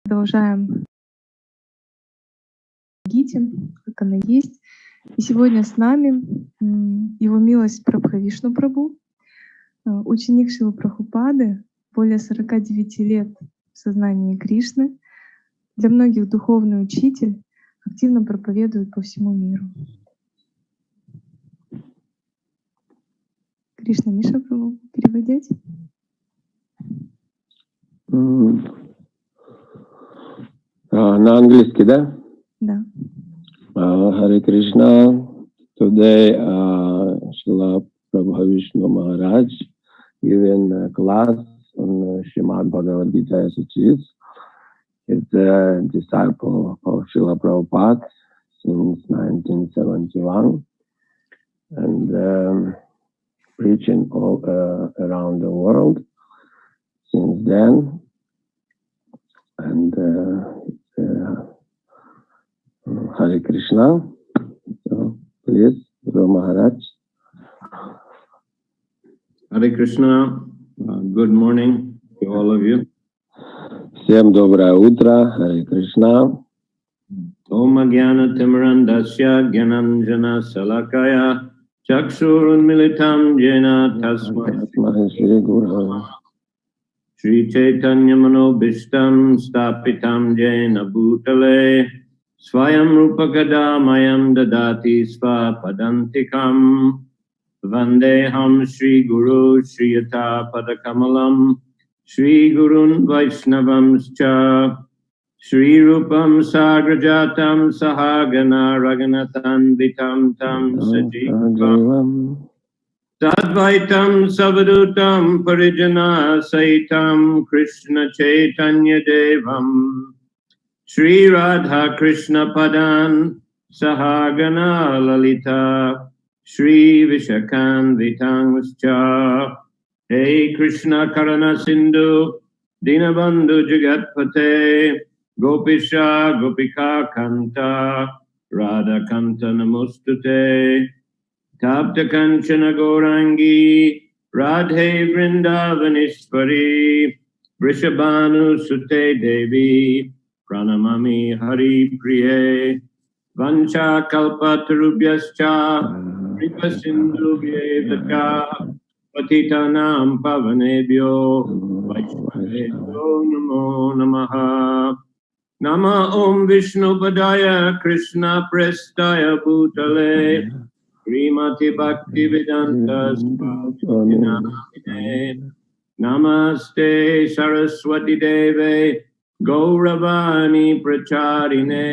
Продолжаем Гите, как она есть. И сегодня с нами Его милость Прабхавишну Прабху, ученик Шрилы Прабхупады, более 49 лет в сознании Кришны, для многих духовный учитель, активно проповедует по всему миру. Кришна, Миша, Прабху, переводить? На английский, да? Да. Hare Krishna. Today, Srila Prabhavishnu Maharaj giving a class on Srimad Bhagavad-gita As It Is. He's a disciple of Srila Prabhupada since 1971 and preaching all around the world since then. And Hare Krishna. So please, Guru Maharaj. Hare Krishna. Good morning to all of you. Всем доброе утро. Hare Krishna. Om Jnana Timirandasya Gyananjana Salakaya Chakshurun Militam Jena Tasmai Shri Guru. Shri Chaitanya Manobhishtam Stapitam Jena Bhutale Swayam Rupakadamayam Dadati Svapadantikam Vandeham Shri Guru Shriyata Padakamalam Shri Gurun Vaishnavamscha Shri Rupam Sagrajatam Sahagana Raganathan Vitam Tam Sajivam Sadvaitam Savadutam Parijana Saitam Krishna Chaitanya Devam Shri Radha Krishna Padan Sahagana Lalita Shri Vishakan Vitamscha Hey Krishna Karana Sindhu Dinabandhu Jagatpate Gopisha Gopika Kanta Radha Kanta Namostute Tapta Kanchana Gaurangi Radhe Vrindavanishwari Vrishabhanu Sute Devi Pranamami Hari Priye Vancha Kalpatarubhyascha Kripa Sindhubhyevaka Patitanam Pavanebhyo Vaishnavebhyo Namo Namaha Nama Om Vishnu Padaya Krishna Prestaya Bhutale Srimati Bhakti Vedanta Swami Namaste Saraswati Deve Gauravani Pracharine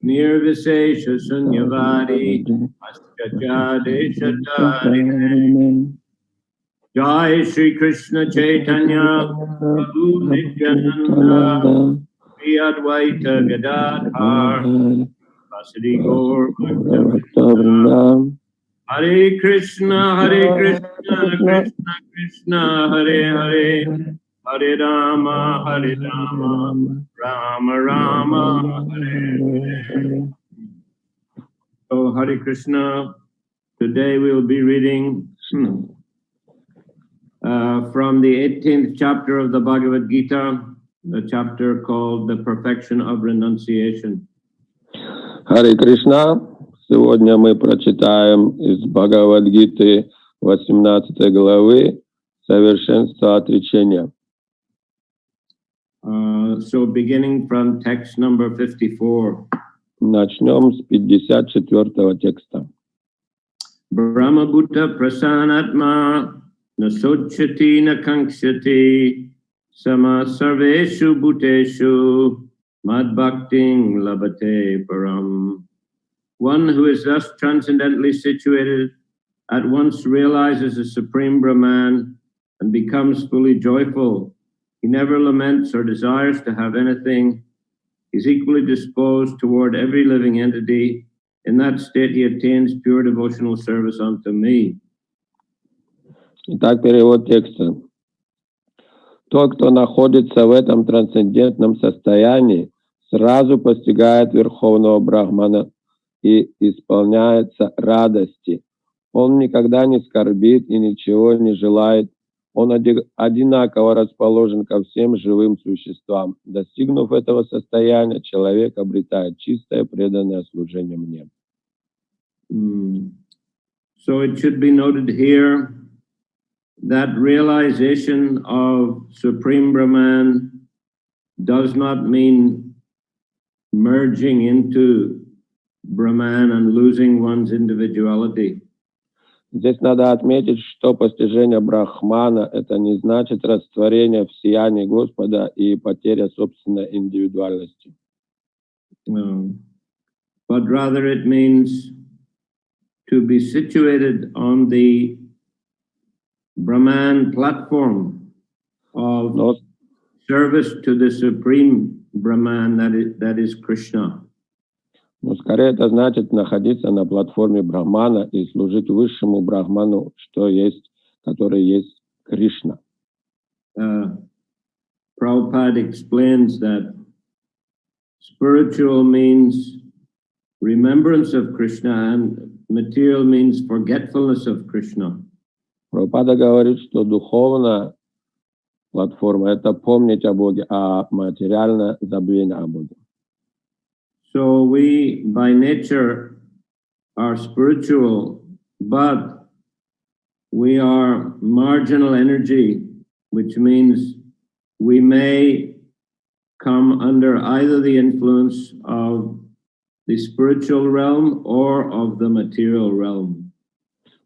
Nirvisesha Sunyavadi Astaja Deshatarine Jai Shri Krishna Chaitanya Prabhu Nityananda Shri Advaita Gadadhar Vasadi Gaur Bhakta Hare Krishna, Krishna Krishna, Hare Hare, Hare Rama, Rama Rama, Hare Hare. So Hare Krishna, today we will be reading from the 18th chapter of the Bhagavad-gita, the chapter called The Perfection of Renunciation. Hare Krishna. Сегодня мы прочитаем из Бхагавад-гиты 18 главы «Совершенство отречения». So beginning from text number 54. Начнем с 54 текста. Brahma Bhutta Prasanatma Nasodchati Nakankshati Sama Sarveshu Bhuteshu Madbhakting Labate Param. One who is thus transcendently situated at once realizes the Supreme Brahman and becomes fully joyful. He never laments or desires to have anything. He is equally disposed toward every living entity. In that state he attains pure devotional service unto me. Итак, перевод текста. Тот, кто находится в этом трансцендентном состоянии, сразу постигает Верховного Брахмана и исполняется радости. Он никогда не скорбит и ничего не желает, Он одинаково расположен ко всем живым существам. Достигнув этого состояния, человек обретает чистое преданное служение мне. So it should be noted here that realization of Supreme Brahman does not mean merging into Brahman and losing one's individuality. Здесь надо отметить, что постижение Брахмана — это не значит растворение в сиянии Господа и потеря собственной индивидуальности. But rather it means to be situated on the Brahman platform of service to the Supreme Brahman, that is Krishna. Но скорее это значит находиться на платформе Брахмана и служить высшему Брахману, который есть Кришна. Prabhupada explains that spiritual means remembrance of Krishna and material means forgetfulness of Krishna. Прабхупада говорит, что духовная платформа — это помнить о Боге, а материальное — забвение о Боге. So we, by nature, are spiritual, but we are marginal energy, which means we may come under either the influence of the spiritual realm or of the material realm.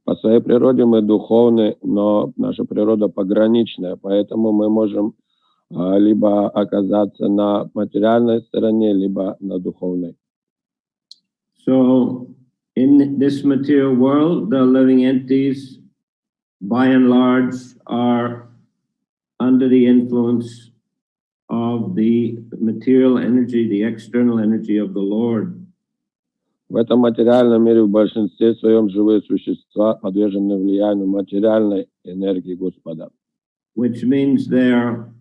По своей природе мы духовны, но наша природа пограничная, поэтому мы можем либо оказаться на материальной стороне, либо на духовной. So, in this material world, the living entities, by and large, are under the influence of the material energy, the external energy of the Lord. В этом материальном мире в большинстве своем живые существа подвержены влиянию материальной энергии Господа. Which means they are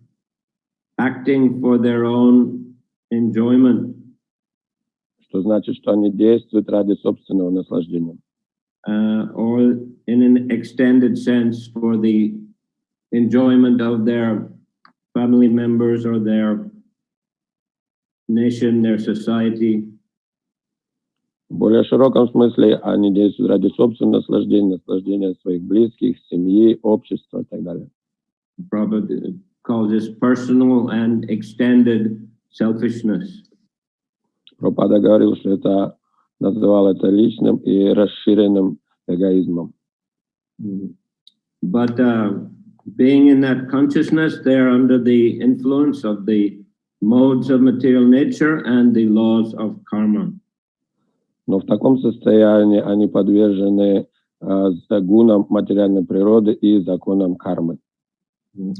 acting for their own enjoyment. Что значит, что они действуют ради собственного наслаждения. Or in an extended sense for the enjoyment of their family members or their nation, their society. В более широком смысле они действуют ради собственного наслаждения своих близких, семьи, общества и так далее. Prabhupada calls this personal and extended selfishness. Прабхупада говорил, что называл это личным и расширенным эгоизмом. But being in that consciousness, they are under the influence of the modes of material nature and the laws of karma. Но в таком состоянии они подвержены гунам материальной природы и законам кармы.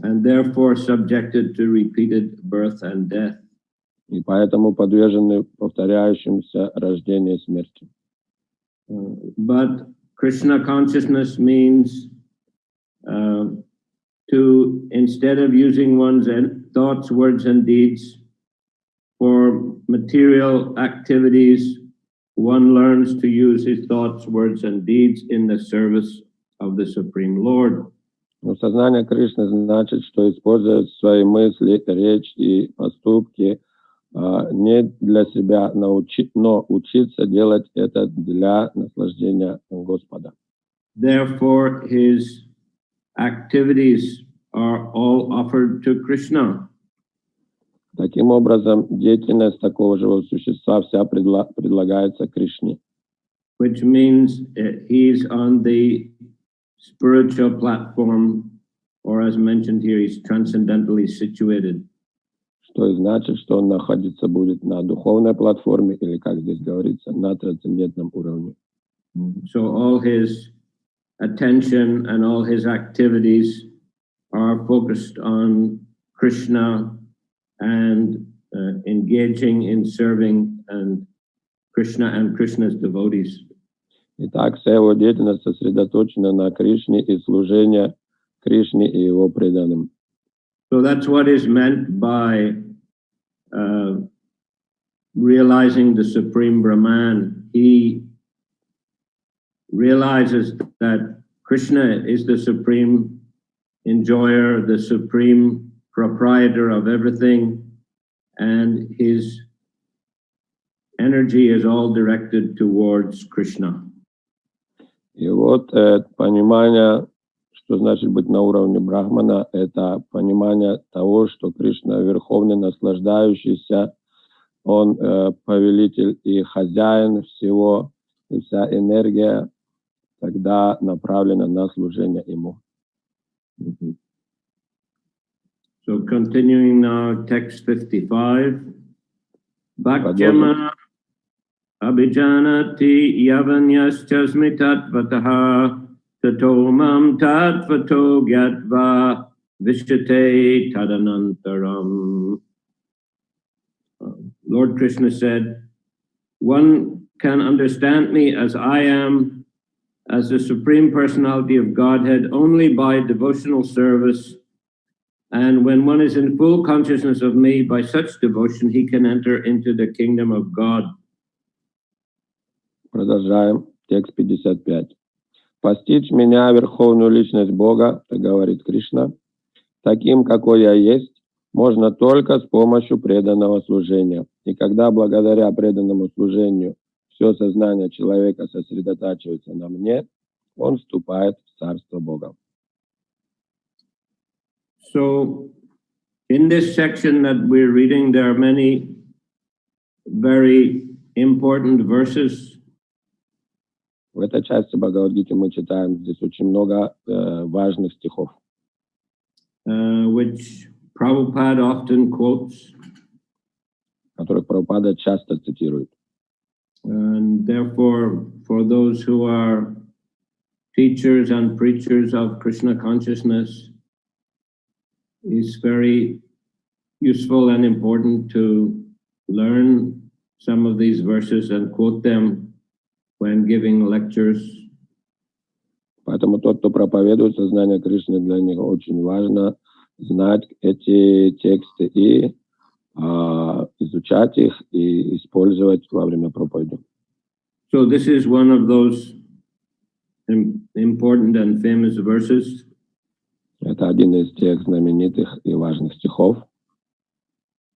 And therefore subjected to repeated birth and death. И поэтому подвержены повторяющимся рождению и смерти. But Krishna consciousness means to, instead of using one's thoughts, words, and deeds for material activities, one learns to use his thoughts, words, and deeds in the service of the Supreme Lord. Но сознание Кришны значит, что использует свои мысли, речь и поступки не для себя, но учиться делать это для наслаждения Господа. Therefore, his activities are all offered to Krishna. Таким образом, деятельность такого живого существа вся предлагается Кришне. Which means he's on the spiritual platform, or as mentioned here, he's transcendentally situated. Что и значит, что он находится будет на духовной платформе, или, как здесь говорится, на трансцендентном уровне. So all his attention and all his activities are focused on Krishna and engaging in serving and Krishna's devotees. Итак, вся его деятельность сосредоточена на Кришне и служение Кришне и его преданным. So that's what is meant by realizing the Supreme Brahman. He realizes that Krishna is the supreme enjoyer, the supreme proprietor of everything, and his energy is all directed towards Krishna. И вот понимание, что значит быть на уровне Брахмана, это понимание того, что Кришна верховный наслаждающийся, он повелитель и хозяин всего, и вся энергия тогда направлена на служение ему. So continuing now, text 55. Bhaktyama abhijanati yavanyascha smitattvataha tato mam tatvato gyatva vishate tadanantaram. Lord Krishna said, one can understand me as I am, as the Supreme Personality of Godhead, only by devotional service. And when one is in full consciousness of me, by such devotion, he can enter into the kingdom of God. Продолжаем. Текст 55. Постичь меня, верховную личность Бога, говорит Кришна, таким, какой я есть, можно только с помощью преданного служения. И когда благодаря преданному служению все сознание человека сосредотачивается на мне, он вступает в Царство Бога. So, in this section that we're reading, there are many very important verses. В этой части Бхагавад-гиты мы читаем здесь очень много важных стихов, Which Prabhupada often quotes. которых Прабхупада часто цитирует. And therefore, for those who are teachers and preachers of Krishna consciousness, it's very useful and important to learn some of these verses and quote them when giving lectures. Поэтому тот, кто проповедует сознание Кришны, для них очень важно знать эти тексты и изучать их и использовать во время проповеди. So this is one of those important and famous verses. Это один из тех знаменитых и важных стихов,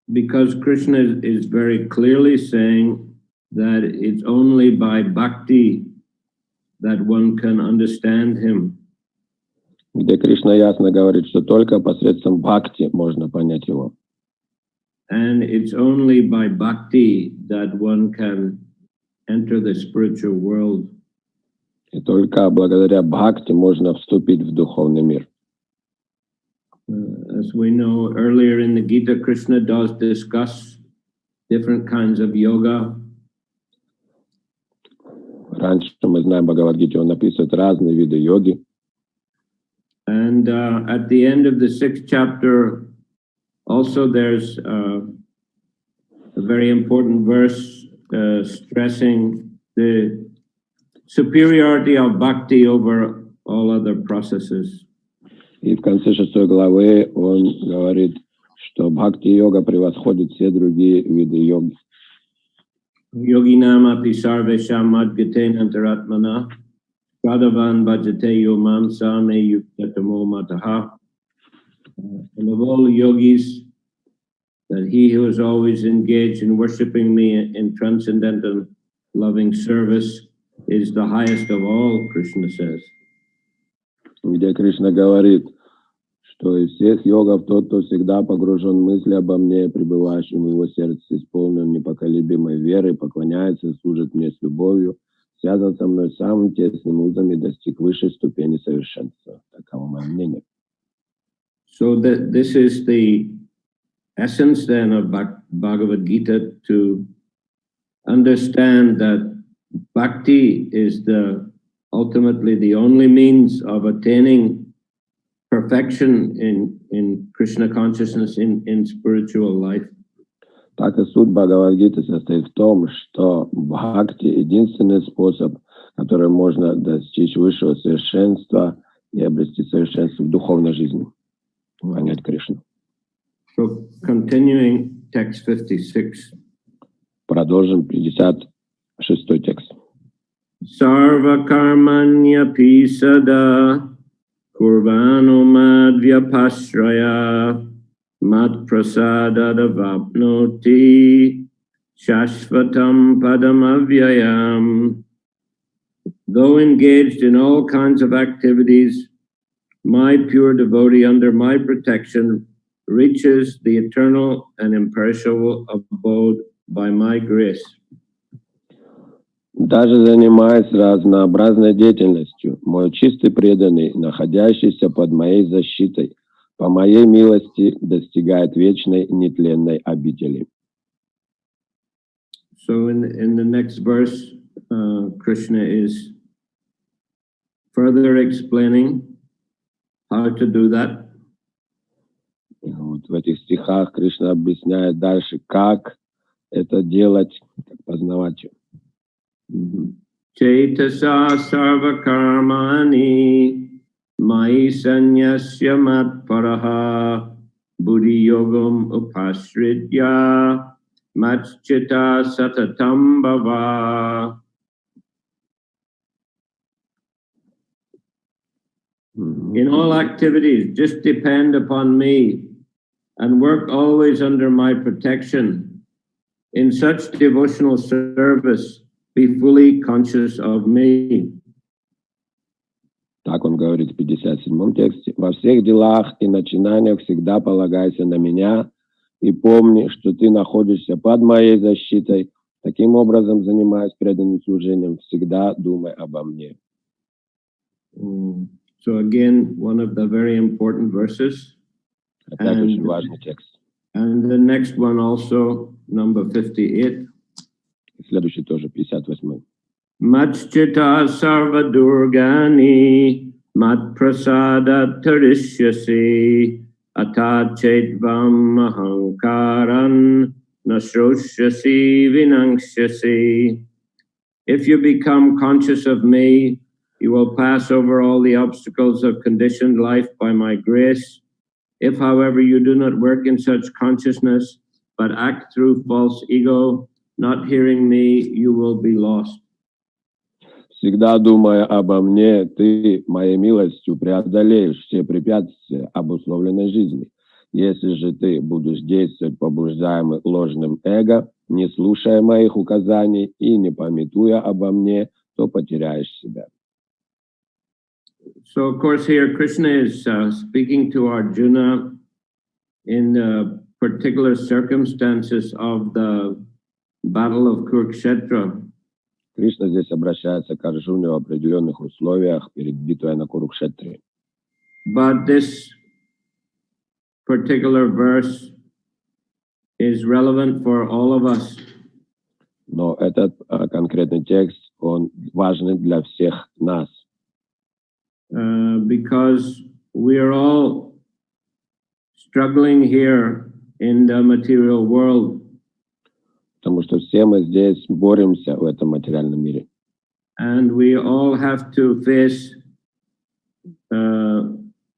Because Krishna is very clearly saying that it's only by bhakti that one can understand him. где Кришна ясно говорит, что только посредством бхакти можно понять его. And it's only by bhakti that one can enter the spiritual world. И только благодаря бхакти можно вступить в духовный мир. As we know, earlier in the Gita, Krishna does discuss different kinds of yoga. Раньше, мы знаем, в Бхагавад-гите он описывает разные виды йоги. And at the end of the 6th chapter, also there's a very important verse stressing the superiority of bhakti over all other processes. И в конце 6 главы он говорит, что бхакти-йога превосходит все другие виды йоги. Yoginam api sarvesham madgaten antaratmana Radhavan bhajate yomam same yuktatamo mataha. And of all yogis, that he who is always engaged in worshipping me in transcendental loving service is the highest of all, Krishna says. Где Кришна говорит, что из всех йогов тот, кто всегда погружен в мысли обо мне, пребывающий в его сердце, исполнен непоколебимой верой, поклоняется и служит мне с любовью, связан со мной самым тесным узом и достиг высшей ступени совершенства. Таково мое мнение. So that this is the essence then of Bhagavad-gita, to understand that bhakti is ultimately the only means of attaining perfection in Krishna consciousness, in spiritual life. Так и суть Бхагавад-гиты состоит в том, что бхакти — единственный способ, которым можно достичь высшего совершенства и обрести совершенство в духовной жизни, понять Кришну. So continuing text 56. Продолжим 56-й текст. Sarva karmanya pisada kurvano madvyapashraya mat prasadadavapnoti shashvatam padamavyayam. Though engaged in all kinds of activities, my pure devotee under my protection reaches the eternal and imperishable abode by my grace. Даже занимаясь разнообразной деятельностью, мой чистый преданный, находящийся под моей защитой, по моей милости достигает вечной нетленной обители. So in the next verse, Krishna is further explaining how to do that. Вот в этих стихах Кришна объясняет дальше, как это делать, как познавать. Chaitasa sarva karmani mai sanyasya matparaha buddhi yogam upasritya matchita satatam bhava. In all activities, just depend upon me and work always under my protection. In such devotional service, be fully conscious of me. Так он говорит в 57-м тексте. Во всех делах и начинаниях всегда полагайся на меня и помни, что ты находишься под моей защитой. Таким образом, занимаясь преданным служением, всегда думай обо мне. So again, one of the very important verses. Опять очень важный текст. And the next one also, number 58. Следующий тоже, 58-й. Matchita sarva durgani mat prasada tarishyasi atachetvam ahankaran nasrosyasi vinangsyasi. If you become conscious of me, you will pass over all the obstacles of conditioned life by my grace. If, however, you do not work in such consciousness, but act through false ego, not hearing me, you will be lost. Всегда думая обо мне, ты моей милостью преодолеешь все препятствия обусловленной жизни. Если же ты будешь действовать побуждаемый ложным эго, не слушая моих указаний и не памятуя обо мне, то потеряешь себя. So, of course, here Krishna is speaking to Arjuna in the particular circumstances of the Battle of Kurukshetra. Кришна здесь обращается к Арджуне в определенных условиях перед битвой на Курукшетре. But this particular verse is relevant for all of us. Но этот конкретный текст, он важен для всех нас. Because we are all struggling here in the material world. Потому что все мы здесь боремся в этом материальном мире. And we all have to face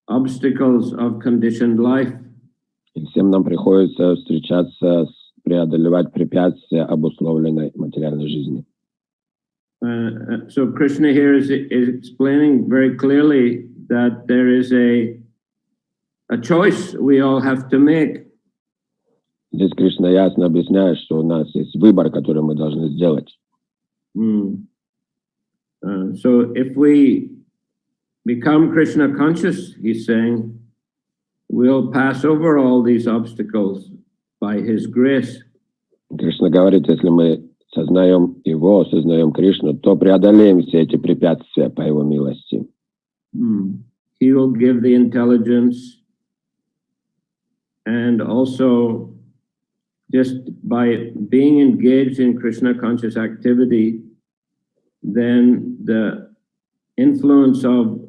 obstacles of conditioned life. И всем нам приходится встречаться, преодолевать препятствия обусловленной материальной жизни. So Krishna here is explaining very clearly that there is a choice we all have to make. Здесь Кришна ясно объясняет, что у нас есть выбор, который мы должны сделать. So if we become Krishna conscious, he's saying, we'll pass over all these obstacles by his grace. Кришна говорит, если мы сознаем Его, сознаем Кришну, то преодолеем все эти препятствия по Его милости. He will give the intelligence, and also just by being engaged in Krishna conscious activity, then the influence of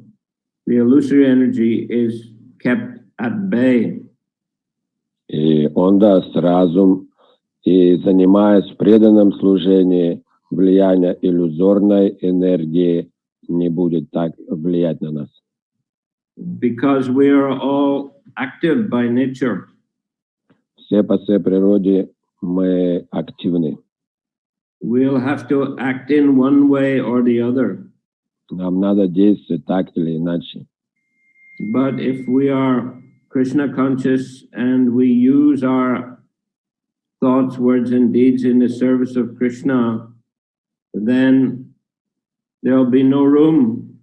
the illusory energy is kept at bay. И Он даст разум, и занимаясь в преданном служении, влияние иллюзорной энергии не будет так влиять на нас. Because we are all active by nature. Все по своей природе мы активны. We'll have to act in one way or the other. Нам надо действовать так или иначе. But if we are Krishna conscious and we use our thoughts, words, and deeds in the service of Krishna, then there will be no room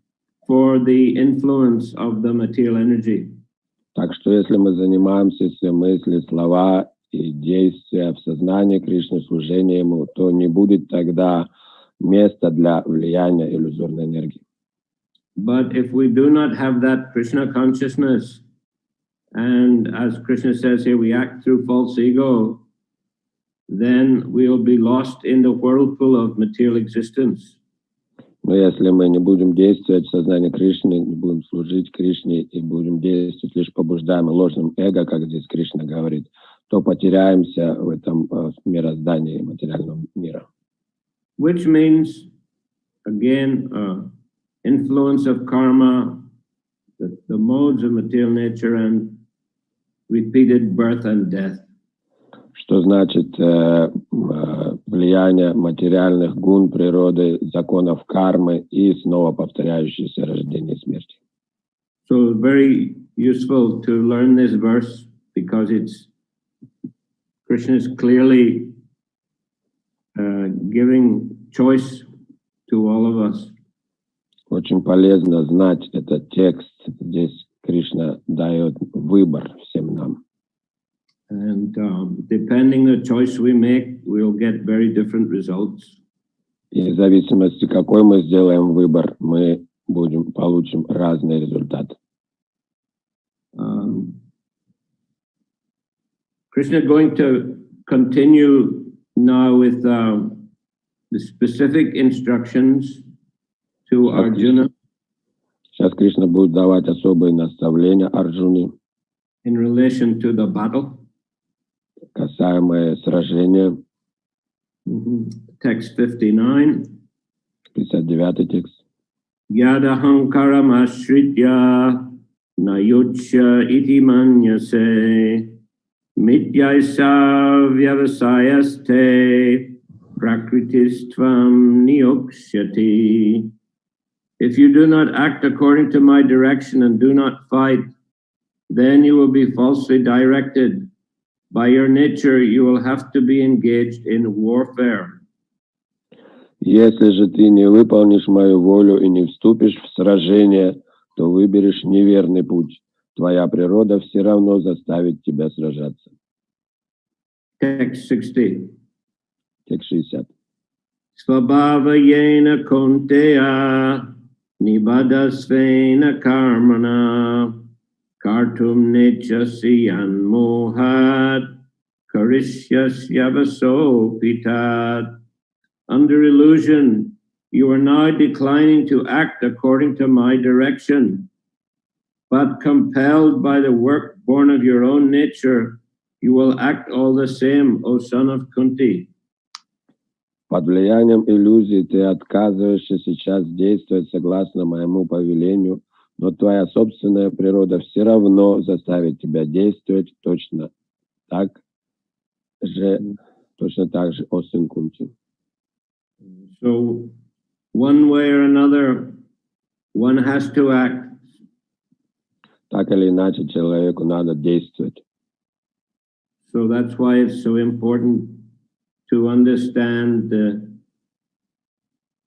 for the influence of the material energy. Так что если мы занимаемся все мысли, слова и действия в сознании Кришны, служения Ему, то не будет тогда места для влияния иллюзорной энергии. But if we do not have that Krishna consciousness, and as Krishna says here, we act through false ego, then we'll be lost in the whirlpool of material existence. Но если мы не будем действовать в сознании Кришны, не будем служить Кришне и будем действовать лишь побуждаемым ложным эго, как здесь Кришна говорит, то потеряемся в этом мироздании материального мира. Which means, again, influence of karma, the modes of material nature, and repeated birth and death. Что значит влияние материальных гун природы, законов кармы и снова повторяющееся рождение и смерть. So very useful to learn this verse because Krishna is clearly giving choice to all of us. Очень полезно знать этот текст. Здесь Кришна дает выбор всем нам. And depending on the choice we make, we'll get very different results. И в зависимости, какой мы сделаем выбор, мы получим разные результаты. Krishna is going to continue now with the specific instructions to Arjuna. Сейчас Кришна будет давать особые наставления Арджуне in relation to the battle. Касаемые сражения. Text 59. 59 текст. Yadahankaram ashritya nayuchya iti manyase mityaisa vyavasayaste prakritistvam niyoksyati. If you do not act according to my direction and do not fight, then you will be falsely directed. By your nature, you will have to be engaged in warfare. Если же ты не выполнишь мою волю и не вступишь в сражение, то выберешь неверный путь. Твоя природа все равно заставит тебя сражаться. Text 60. Текст 60. Svabhavayena konteya nibadasvena karmana kartum nechasi anmohat karishyasya vasopitat. Under illusion, you are now declining to act according to my direction, but compelled by the work born of your own nature, you will act all the same, O son of Kunti. Под влиянием иллюзий ты отказываешься сейчас действовать согласно моему повелению, но твоя собственная природа все равно заставит тебя действовать точно так же, о сын Кунти. So, one way or another, one has to act. Так или иначе, человеку надо действовать. So that's why it's so important to understand the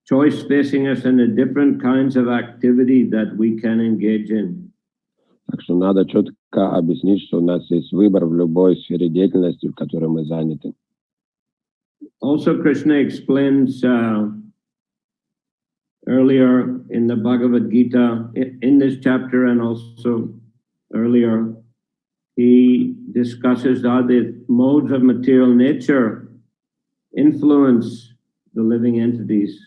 choice facing us and the different kinds of activity that we can engage in. Так что надо четко объяснить, что у нас есть выбор в любой сфере деятельности, в которой мы заняты. Also, Krishna explains earlier in the Bhagavad-gita, in this chapter and also earlier, he discusses how the modes of material nature influence the living entities.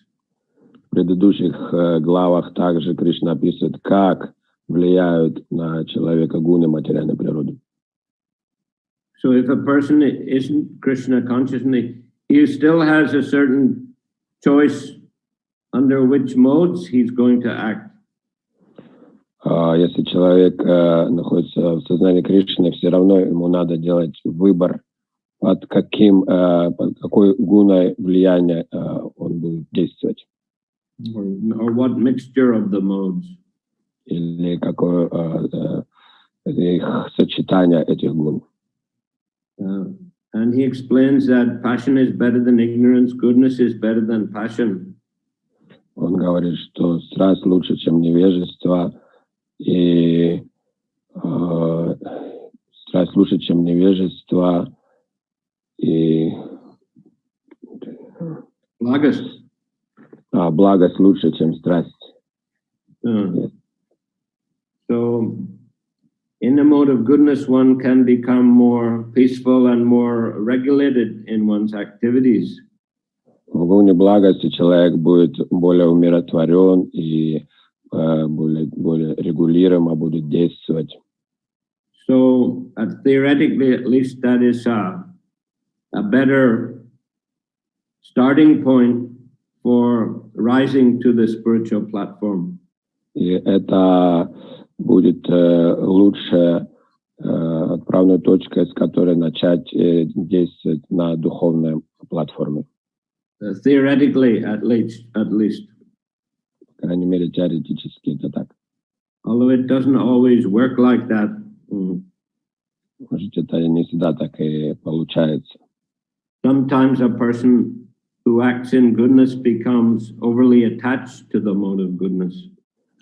В предыдущих главах также Кришна описывает, как влияют на человека гуны материальной природы. So if a person isn't Krishna conscious, he still has a certain choice under which modes he's going to act. Если человек находится в сознании Кришны, все равно ему надо делать выбор, под какой гуной влияния он будет действовать. Or what mixture of the modes. или какое их сочетание этих гун. And he explains that passion is better than ignorance, goodness is better than passion. Он говорит, что страсть лучше, чем невежество, и страсть лучше, чем невежество, и Благость. Благость лучше, чем страсть. So, in the mode of goodness, one can become more peaceful and more regulated in one's activities. В гуне благости человек будет более умиротворен и более регулируемо будет действовать. So, theoretically, at least, that is a better starting point for rising to the spiritual platform. И это будет лучшая отправной точкой, с которой начать действовать на духовной платформе. Theoretically, at least. По крайней мере, теоретически это так. Although it doesn't always work like that. Может, это не всегда так и получается. Sometimes a person who acts in goodness becomes overly attached to the mode of goodness.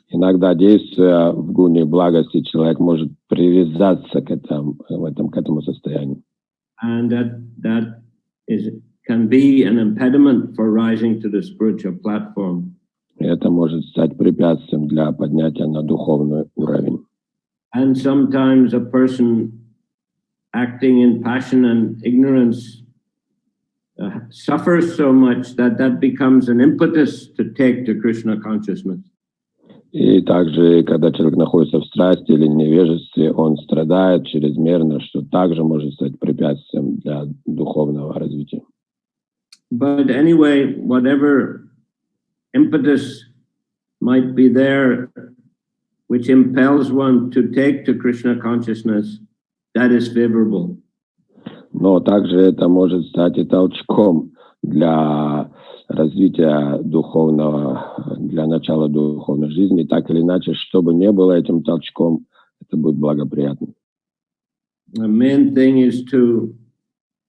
Иногда, действуя в гуне благости, человек может привязаться к этому состоянию. And that can be an impediment for rising to the spiritual platform. И это может стать препятствием для поднятия на духовный уровень. And sometimes a person acting in passion and ignorance suffers so much that becomes an impetus to take to Krishna consciousness. И также, когда человек находится в страсти или невежестве, он страдает чрезмерно, что также может стать препятствием для духовного развития. But anyway, whatever impetus might be there, which impels one to take to Krishna consciousness, that is favorable. Но также это может стать и толчком для развития духовного, для начала духовной жизни. Так или иначе, что бы ни было этим толчком, это будет благоприятно. The main thing is to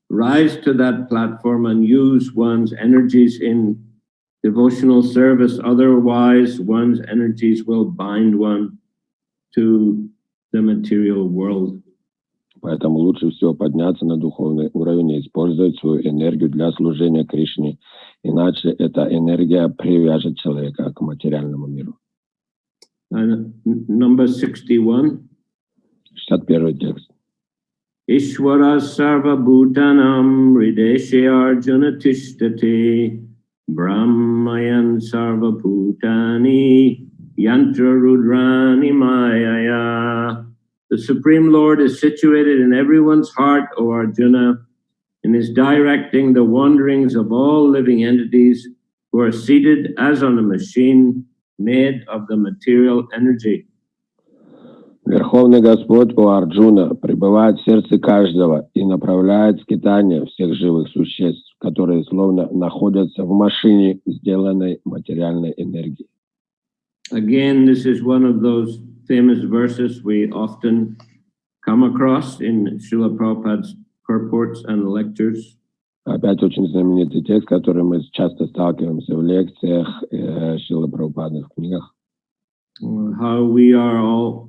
rise to that platform and use one's energies in devotional service. Otherwise, one's energies will bind one to the material world. Поэтому лучше всего подняться на духовный уровень и использовать свою энергию для служения Кришне. Иначе эта энергия привяжет человека к материальному миру. And number 61. 61 текст. Ishvara sarva bhutanam hrideshe arjuna tishtati brahmayan sarva bhutani yantra rudrani mayaya. The Supreme Lord is situated in everyone's heart, O Arjuna, and is directing the wanderings of all living entities who are seated as on a machine made of the material energy. Верховный Господь, о Арджуна, пребывает в сердце каждого и направляет скитание всех живых существ, которые словно находятся в машине, сделанной материальной энергией. Again, this is one of those famous verses we often come across in Srila Prabhupada's purports and lectures. Опять очень знаменитый текст, который мы часто сталкиваемся в лекциях Шрилы Прабхупады в книгах. How we are all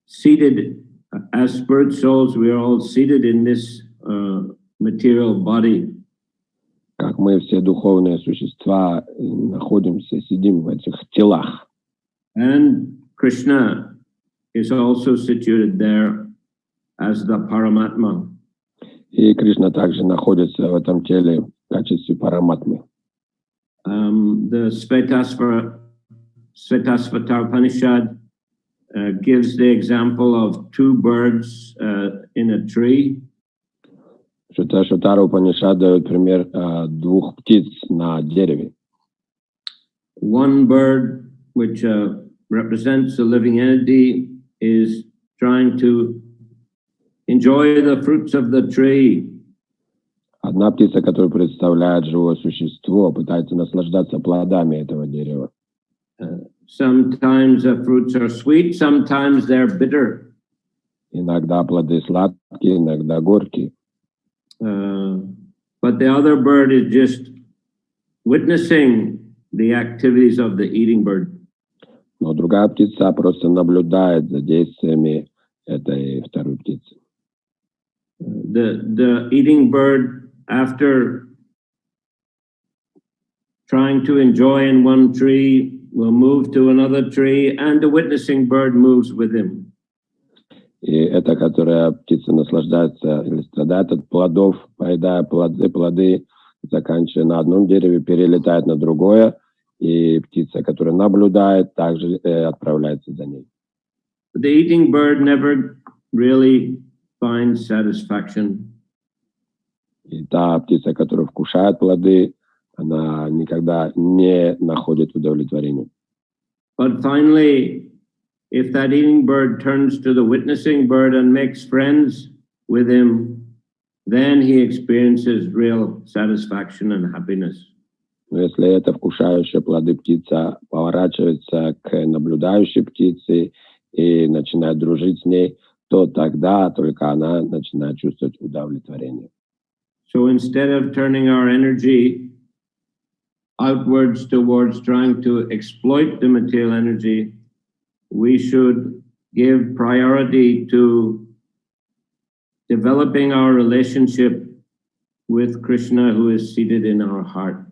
seated as spirit souls, we are all seated in this material body. Как мы все духовные существа находимся, сидим в этих телах. And Krishna is also situated there as the Paramatma. И Кришна также находится в этом теле в качестве параматмы. The Svetasvatara Upanishad gives the example of two birds in a tree. Шутара Упанишад дает пример двух птиц на дереве. One bird, which represents a living entity, is trying to enjoy the fruits of the tree. Одна птица, которая представляет живое существо, пытается наслаждаться плодами этого дерева. sometimes the fruits are sweet, sometimes they're bitter. Иногда плоды сладкие, иногда горькие. But the other bird is just witnessing the activities of the eating bird. Но другая птица просто наблюдает за действиями этой второй птицы. The eating bird, after trying to enjoy in one tree, will move to another tree, and the witnessing bird moves with him. И эта, которая птица наслаждается или страдает от плодов, поедая плоды, заканчивая на одном дереве, перелетает на другое, и птица, которая наблюдает, также отправляется за ней. The eating bird never really finds satisfaction. И та птица, которая вкушает плоды, она никогда не находит удовлетворения. But finally, if that eating bird turns to the witnessing bird and makes friends with him, then he experiences real satisfaction and happiness. Но если эта вкушающая плоды птица поворачивается к наблюдающей птице и начинает дружить с ней, то тогда только она начинает чувствовать удовлетворение. So instead of turning our energy outwards towards trying to exploit the material energy, we should give priority to developing our relationship with Krishna, who is seated in our heart.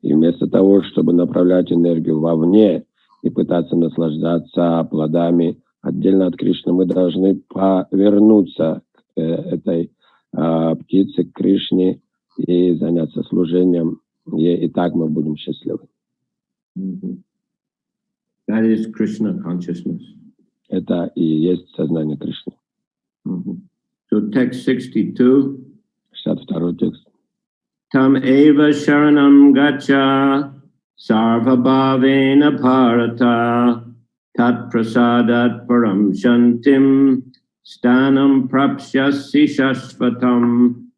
И вместо того, чтобы направлять энергию вовне и пытаться наслаждаться плодами отдельно от Кришны, мы должны повернуться к этой птице, к Кришне, и заняться служением, и так мы будем счастливы. That is Krishna consciousness. Это и есть сознание Кришны. So text 62. 62 текст. Tam eva sharanam gacha sarva bhavena bharata tat prasadat param shantim stanam prapsyasi shashvatam.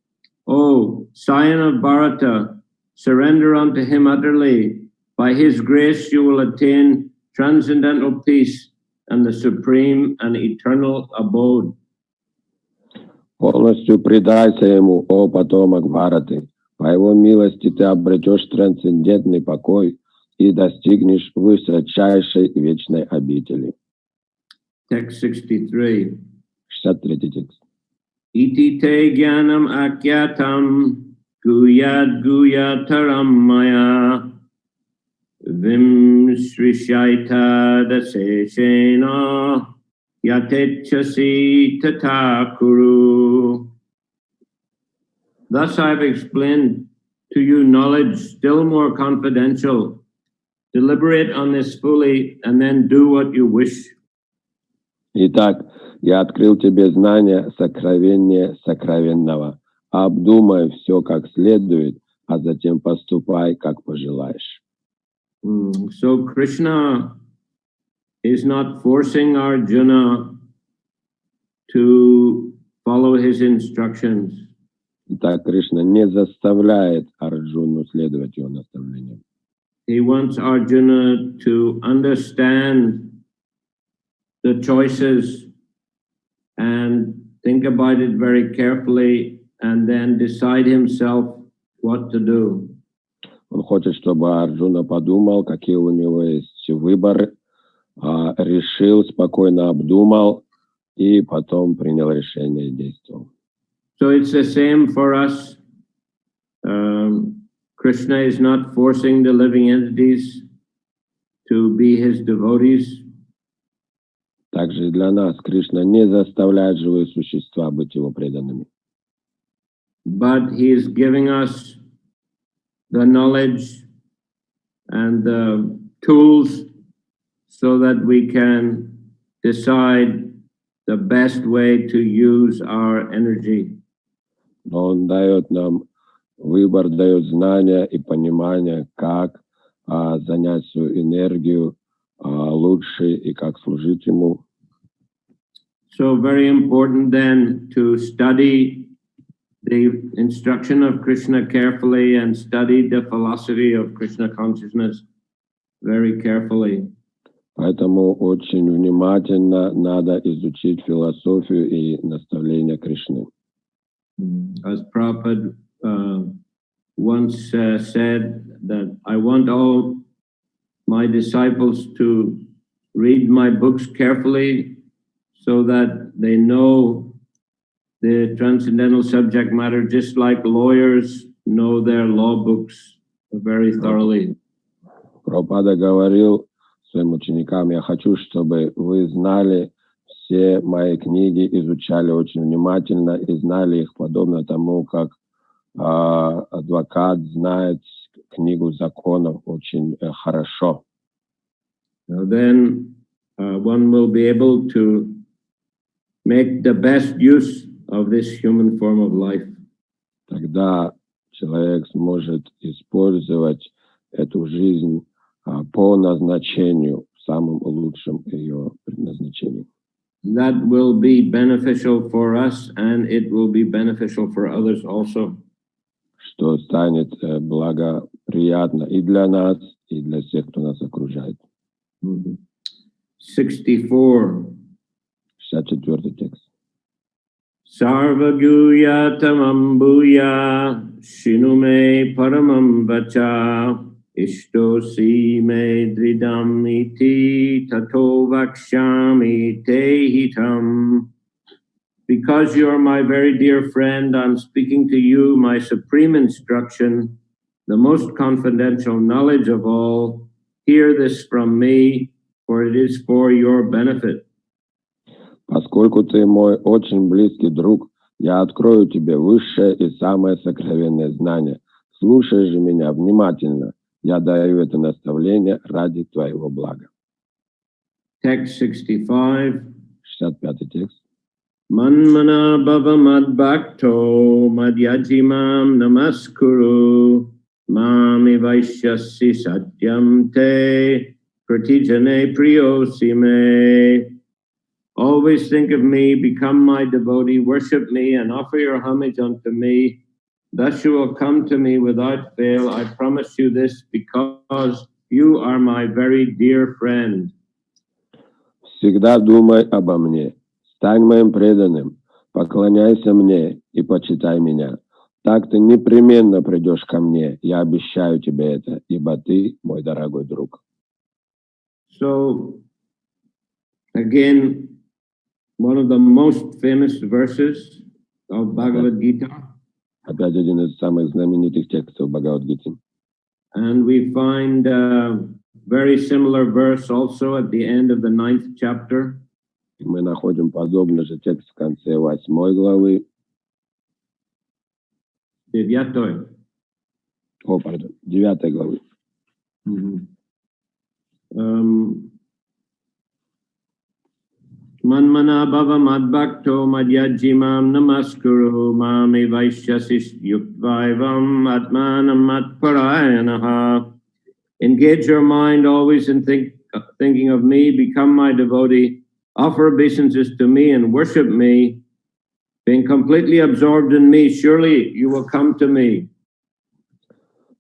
O scion of Bharata, surrender unto him utterly. By his grace you will attain transcendental peace and the supreme and eternal abode. Полностью предайся ему, о потомок Бхараты. По его милости ты обретешь трансцендентный покой и достигнешь высочайшей вечной обители. Text 63. 63 текст. Iti te jnanam akyatam guyad guyataram maya vim srishaita daseshena yatechasi tatakuru. Thus I have explained to you knowledge still more confidential. Deliberate on this fully and then do what you wish. Итак, я открыл тебе знание сокровения сокровенного. Обдумай все как следует, а затем поступай, как пожелаешь. So Krishna is not forcing Arjuna to follow his instructions. Итак, Кришна не заставляет Арджуну следовать его наставлениям. He wants Arjuna to understand the choices and think about it very carefully and then decide himself what to do. Он хочет, чтобы Арджуна подумал, какие у него есть выборы, решил, спокойно обдумал и потом принял решение и действовал. So it's the same for us. Krishna is not forcing the living entities to be his devotees. Также и для нас Кришна не заставляет живые существа быть его преданными. But he is giving us the knowledge and the tools so that we can decide the best way to use our energy. Но он дает нам выбор, дает знания и понимание, как занять свою энергию лучше и как служить ему. So very important then to study the instruction of Krishna carefully and study the philosophy of Krishna consciousness very carefully. Поэтому очень внимательно надо изучить философию и наставления Кришны. As Prabhupada once said that I want all my disciples to read my books carefully so that they know the transcendental subject matter just like lawyers know their law books very thoroughly. Прабхупада говорил своим ученикам: я хочу, чтобы вы знали все мои книги, изучали очень внимательно и знали их подобно тому, как адвокат знает книгу законов очень хорошо. Then one will be able to make the best use of this human form of life. Тогда человек сможет использовать эту жизнь по назначению, в самом лучшем ее предназначении. That will be beneficial for us, and it will be beneficial for others also. Что станет благоприятно и для нас, и для всех, кто нас окружает. 64. 64 текст. Sarvaguya tamam bhuya shinume paramam vacha ishtosi me dridam iti tato vakshami te hitam. Because you are my very dear friend, I'm speaking to you my supreme instruction, the most confidential knowledge of all. Hear this from me, for it is for your benefit. Поскольку ты мой очень близкий друг, я открою тебе высшее и самое сокровенное знание. Слушай же меня внимательно. Я даю это наставление ради твоего блага. Text 65. 65 текст. Manmana bhava madbhakto madhyajimam namaskuru mami vaishyasi satyam te pratijane priyosime. Always think of me, become my devotee, worship me, and offer your homage unto me. Thus you will come to me without fail. I promise you this because you are my very dear friend. Всегда думай обо мне. Стань моим преданным. Поклоняйся мне и почитай меня. Так ты непременно придешь ко мне. Я обещаю тебе это, ибо ты мой дорогой друг. So, again, one of the most famous verses of Bhagavad-gita. Опять один из самых знаменитых текстов Бхагавад-гиты. And we find a very similar verse also at the end of the 9th chapter. Мы находим подобный же текст в конце 8 главы. 9. О, пардон, 9 главы. Manmana bhava madbhakto madhyajimam namaskuru mami vaishyasis yuktvaivam atmanam matparayanaha. Engage your mind always in thinking of me, become my devotee, offer obeisances to me and worship me. Being completely absorbed in me, surely you will come to me.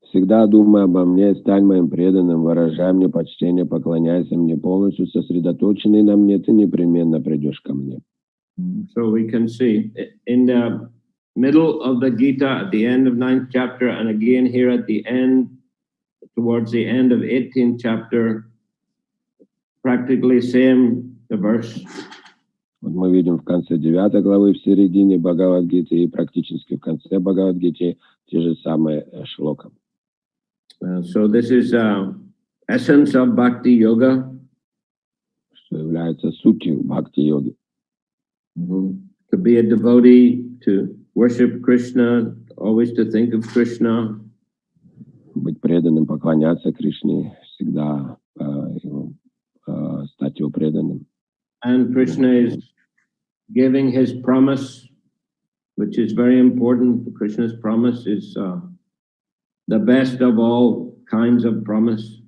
Всегда думай обо мне, стань моим преданным, выражай мне почтение, поклоняйся мне, полностью сосредоточенный на мне, ты непременно придешь ко мне. So we can see in the middle of the Gita, at the end of 9th chapter, and again here at the end, towards the end of 18th chapter, practically same the verse. Вот мы видим в конце 9 главы, в середине Бхагавад-гиты и практически в конце Бхагавад-гиты те же самые шлока. So this is essence of bhakti yoga. Что является сутью бхакти-йоги. To be a devotee, to worship Krishna, always to think of Krishna. Быть преданным, поклоняться Кришне, всегда стать его преданным. And Krishna is giving his promise, which is very important. Krishna's promise is the best of all kinds of promise.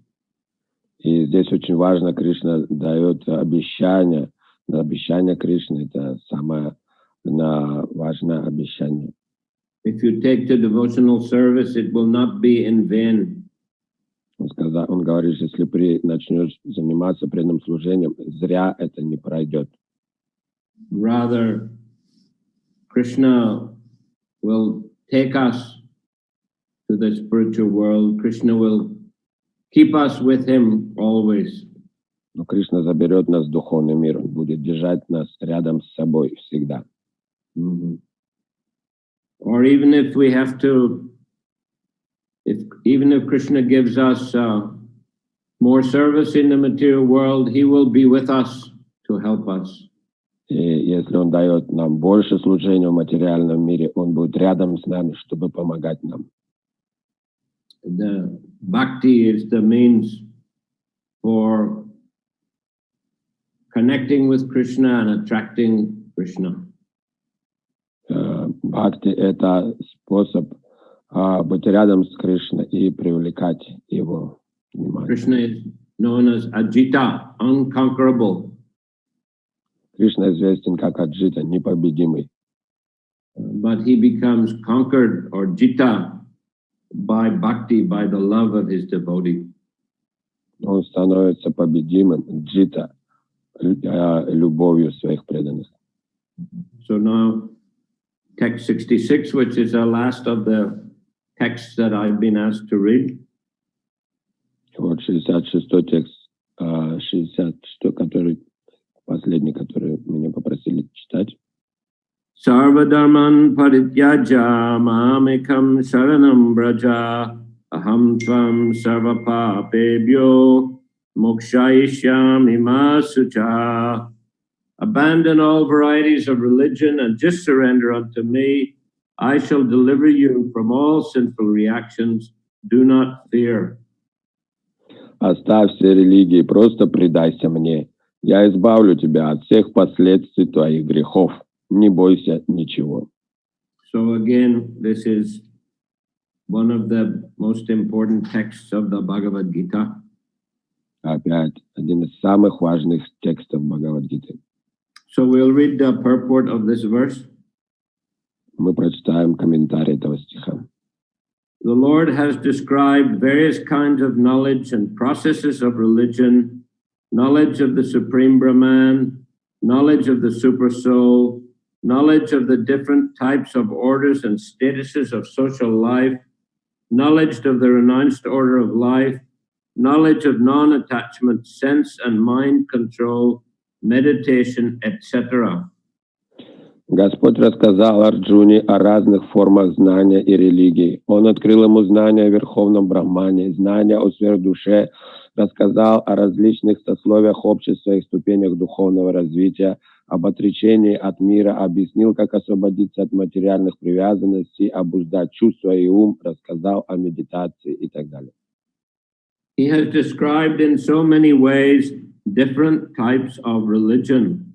И здесь очень важно, Кришна дает обещание. Обещание Кришны – это самое важное обещание. If you take to devotional service, it will not be in vain. Он говорит, если начнешь заниматься преданным служением, зря это не пройдет. Rather, Krishna will take us to the spiritual world. Krishna will keep us with him always. Но Кришна заберет нас в духовный мир, он будет держать нас рядом с собой всегда. Mm-hmm. Or even if we have to, even if Krishna gives us more service in the material world, he will be with us to help us. И если он дает нам больше служения в материальном мире, он будет рядом с нами, чтобы помогать нам. The bhakti is the means for connecting with Krishna and attracting Krishna. Бхакти — это способ быть рядом с Кришной и привлекать его внимание. Krishna is known as Ajita, unconquerable. Кришна известен как Аджита, непобедимый. But he becomes conquered or jita by bhakti, by the love of his devotee. Он становится победимым, джита, любовью своих преданных. So now, text 66, which is the last of the texts that I've been asked to read. Вот 66-й текст, 66, который последний, который меня попросили читать. Sarvadharman parityaja mamekam sharanam braja aham tvam sarvapapebhyo mokshayishyami ma sucha. Abandon all varieties of religion and just surrender unto me. I shall deliver you from all sinful reactions. Do not fear. Оставь все религии, просто предайся мне. Я избавлю тебя от всех последствий твоих грехов. Не бойся ничего. So again, this is one of the most important texts of the Bhagavad-gita. Опять один из самых важных текстов Бхагавад-гиты. So we'll read the purport of this verse. Мы прочитаем комментарий этого стиха. The Lord has described various kinds of knowledge and processes of religion, knowledge of the Supreme Brahman, knowledge of the Super Soul, knowledge of the different types of orders and statuses of social life, knowledge of the renounced order of life, knowledge of non-attachment, sense and mind control, meditation, etc. Господь рассказал Арджуне о разных формах знания и религии. Он открыл ему знания о Верховном Брахмане, знания о сверхдуше, рассказал о различных сословиях общества и ступенях духовного развития, об отречении от мира, объяснил, как освободиться от материальных привязанностей, обуздать чувства и ум, рассказал о медитации и так далее. He has described in so many ways different types of religion.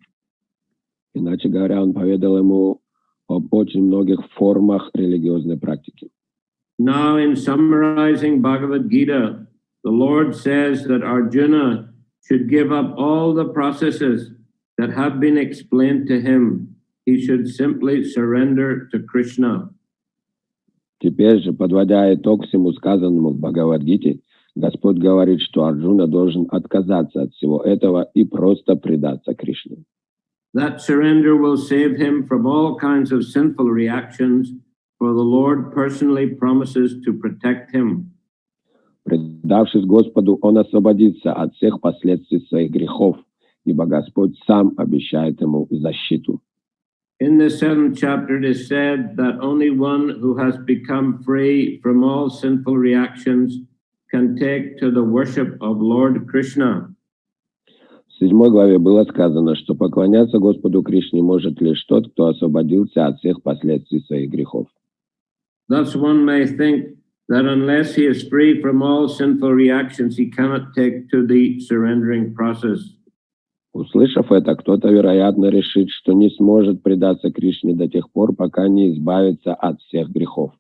Иначе говоря, он поведал ему об очень многих формах религиозной практики. Now, in summarizing Bhagavad-gita, the Lord says that Arjuna should give up all the processes that have been explained to him. He should simply surrender to Krishna. Теперь же, подводя итог всему сказанному в Бхагавад-гите, Господь говорит, что Арджуна должен отказаться от всего этого и просто предаться Кришне. That surrender will save him from all kinds of sinful reactions, for the Lord personally promises to protect him. Предавшись Господу, он освободится от всех последствий своих грехов, ибо Господь сам обещает ему защиту. In the 7th chapter, it is said that only one who has become free from all sinful reactions can take to the worship of Lord Krishna. В 7 главе было сказано, что поклоняться Господу Кришне может лишь тот, кто освободился от всех последствий своих грехов. Thus one may think that unless he is free from all sinful reactions, he cannot take to the surrendering process. Услышав это, кто-то, вероятно, решит, что не сможет предаться Кришне до тех пор, пока не избавится от всех грехов.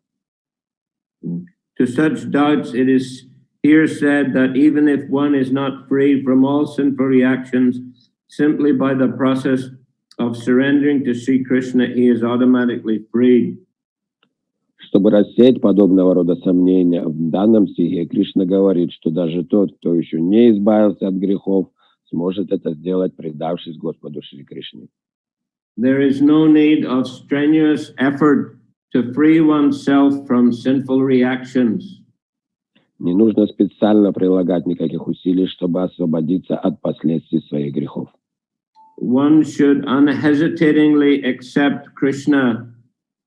To such doubts, it is here said that even if one is not free from all sinful reactions, simply by the process of surrendering to Sri Krishna, he is automatically freed. чтобы рассеять подобного рода сомнения, в данном стихе Кришна говорит, что даже тот, кто еще не избавился от грехов, сможет это сделать, предавшись Господу Шри Кришне. There is no need of strenuous effort to free oneself from sinful reactions. Не нужно специально прилагать никаких усилий, чтобы освободиться от последствий своих грехов. One should unhesitatingly accept Krishna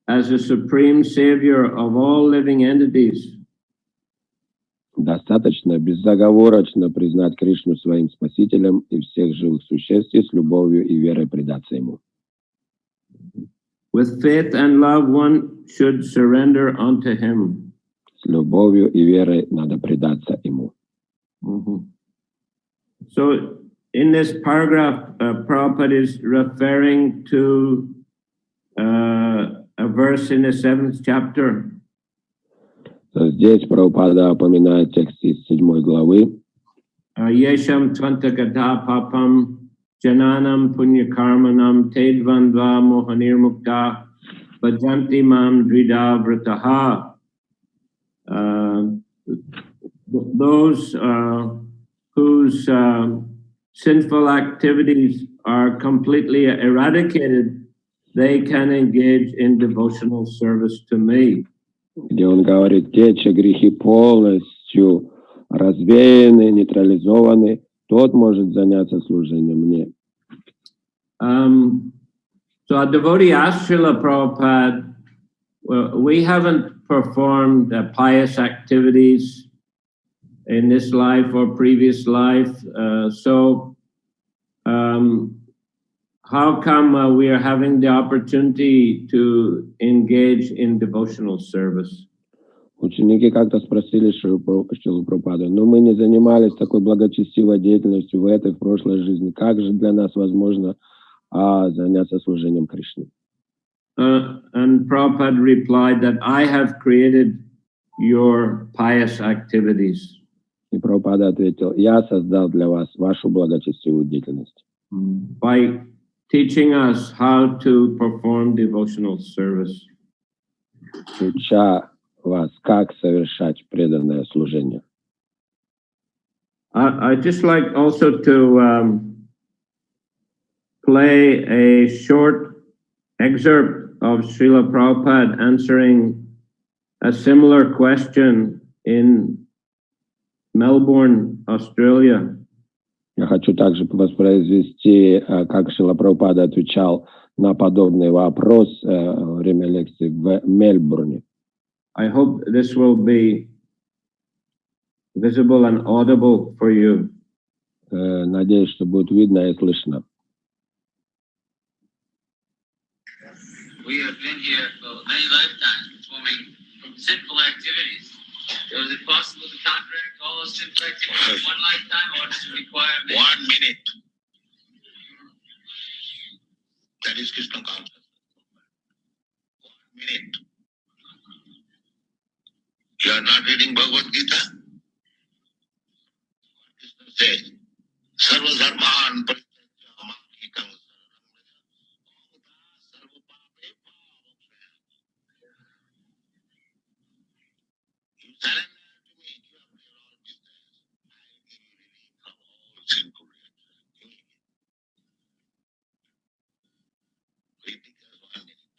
as the supreme savior of all living entities. Достаточно безоговорочно признать Кришну своим спасителем и всех живых существ и с любовью и верой предаться Ему. With faith and love, one should surrender unto Him. С любовью и верой надо предаться Ему. So, in this paragraph, Prabhupada is referring to a verse in the 7th chapter. Здесь Прабхупада упоминает текст из 7 главы. Yesham tvantagata papam jananam punyakarmanam tedvandva mohanir mukta bhajanti mam dvida vrataha. Those whose sinful activities are completely eradicated, they can engage in devotional service to me. Где он говорит, те, чьи грехи полностью развеяны, нейтрализованы, тот может заняться служением мне. So a devotee asked Srila Prabhupada, well, we haven't performed pious activities in this life or previous life, how come we are having the opportunity to engage in devotional service? Ученики как-то спросили Шрилу Прабхупаду, но мы не занимались такой благочестивой деятельностью в этой, в прошлой жизни. Как же для нас возможно заняться служением Кришне? And Prabhupada replied that I have created your pious activities. И Прабхупада ответил, я создал для вас вашу благочестивую деятельность. By teaching us how to perform devotional service. Уча вас, как совершать преданное служение. I'd just like also to play a short excerpt of Srila Prabhupada answering a similar question in Melbourne, Australia. Я хочу также воспроизвести, как Шрила Прабхупада отвечал на подобный вопрос во время лекции в Мельбурне. I hope this will be visible and audible for you. Надеюсь, что будет видно и слышно. We have been here for many lifetimes performing sinful activities. So is it possible to counteract all those sinful activities in one lifetime, or does it require many? 1 minute. That is Krishna consciousness. 1 minute. You are not reading Bhagavad-gita? Krishna says, Sarva Dharman Parityaja Mahikam You surrender to me, you have clear all business. I give you relief from all sinful reactions. We think as 1 minute.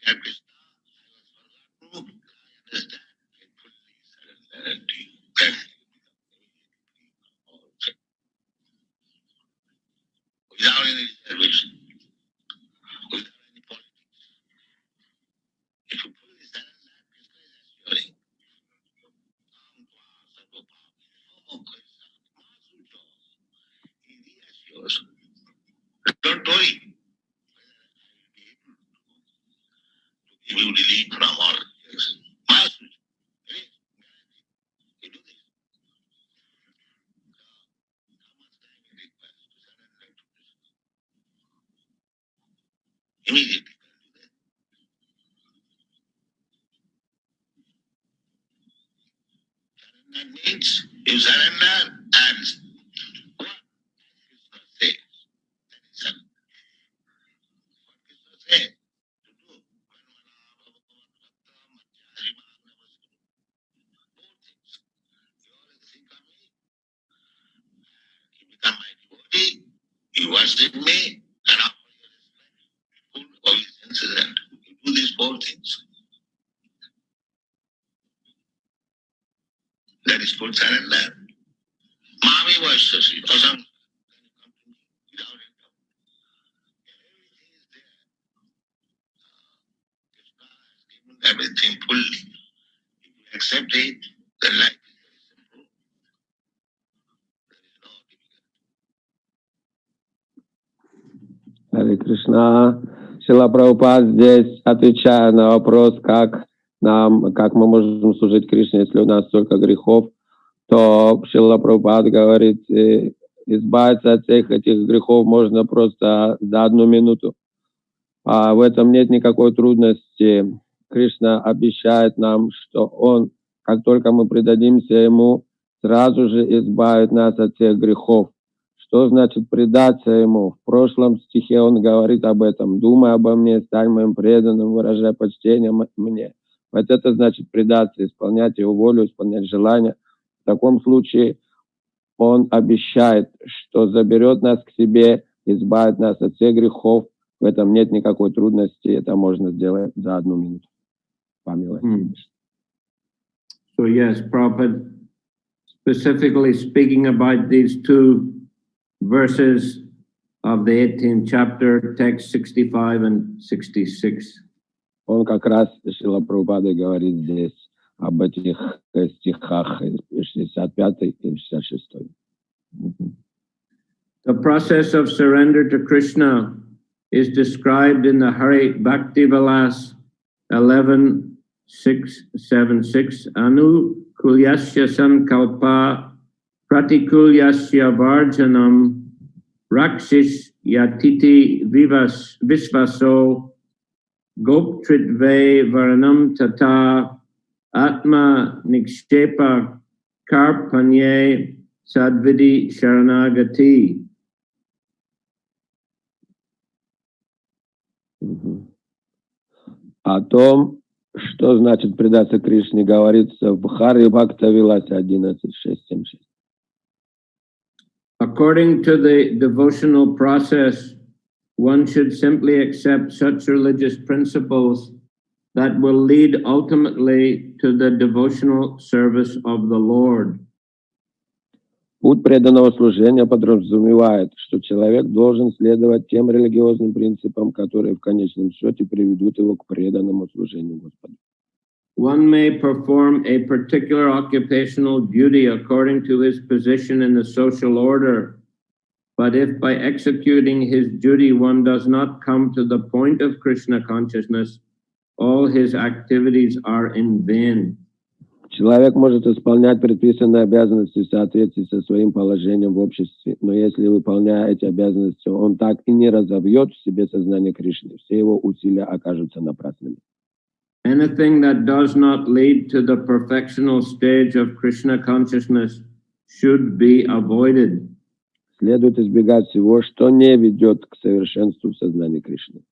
Dear Krishna, I was forgotten. I understand. I fully surrender to you. Then without any reservation, without any politics. If you fully surrender, Krishna is assuring. He reassures. Don't worry. I will be able to give you relief from all rejection. You do this. How much time it requires to surrender to Krishna? Immediately can do that. Surrender means you surrender and what Krishna says. That is surrender. What Krishna says to do, things. That is full surrender. Mami Vaishasi, Asam, without any doubt. Everything is there. Krishna has given everything fully. If you accept it, then life is very simple. There is no difficulty. Харе Кришна. Шрила Прабхупад здесь, отвечая на вопрос, как мы можем служить Кришне, если у нас столько грехов, то Шрила Прабхупад говорит, избавиться от всех этих грехов можно просто за 1 минуту. А в этом нет никакой трудности. Кришна обещает нам, что Он, как только мы предадимся Ему, сразу же избавит нас от всех грехов. Что значит предаться Ему? В прошлом стихе Он говорит об этом. «Думай обо мне, стань моим преданным, выражай почтение мне». Вот это значит предаться, исполнять Его волю, исполнять желания. В таком случае Он обещает, что заберет нас к себе, избавит нас от всех грехов. В этом нет никакой трудности. Это можно сделать за 1 минуту. Помилуй. So yes, Prabhupada specifically speaking about these 2 verses of the 18th chapter, text 65 and 66. Он как раз, Шрила Прабхупада, говорит здесь об этих стихах 65 и 66. The process of surrender to Krishna is described in the Hari Bhakti Vilas 11.676. Anu kulyasya sankalpa pratikulyasya varjanam rakshish yatiti visvaso goptritve varanam tata atma nikshepa karpanye sadvidi sharanagati. О том, что значит предаться Кришне, говорится в Хари Бхакта Виласе 11.676. According to the devotional process, one should simply accept such religious principles that will lead ultimately to the devotional service of the Lord. Путь преданного служения подразумевает, что человек должен следовать тем религиозным принципам, которые в конечном счете приведут его к преданному служению Господу. One may perform a particular occupational duty according to his position in the social order, but if by executing his duty one does not come to the point of Krishna consciousness, all his activities are in vain. Человек может исполнять предписанные обязанности в соответствии со своим положением в обществе, но если, выполняя эти обязанности, он так и не разовьет в себе сознание Кришны, все его усилия окажутся напрасными. Anything that does not lead to the perfectional stage of Krishna consciousness should be avoided. Следует избегать всего, что не ведет к совершенству в сознании Кришны.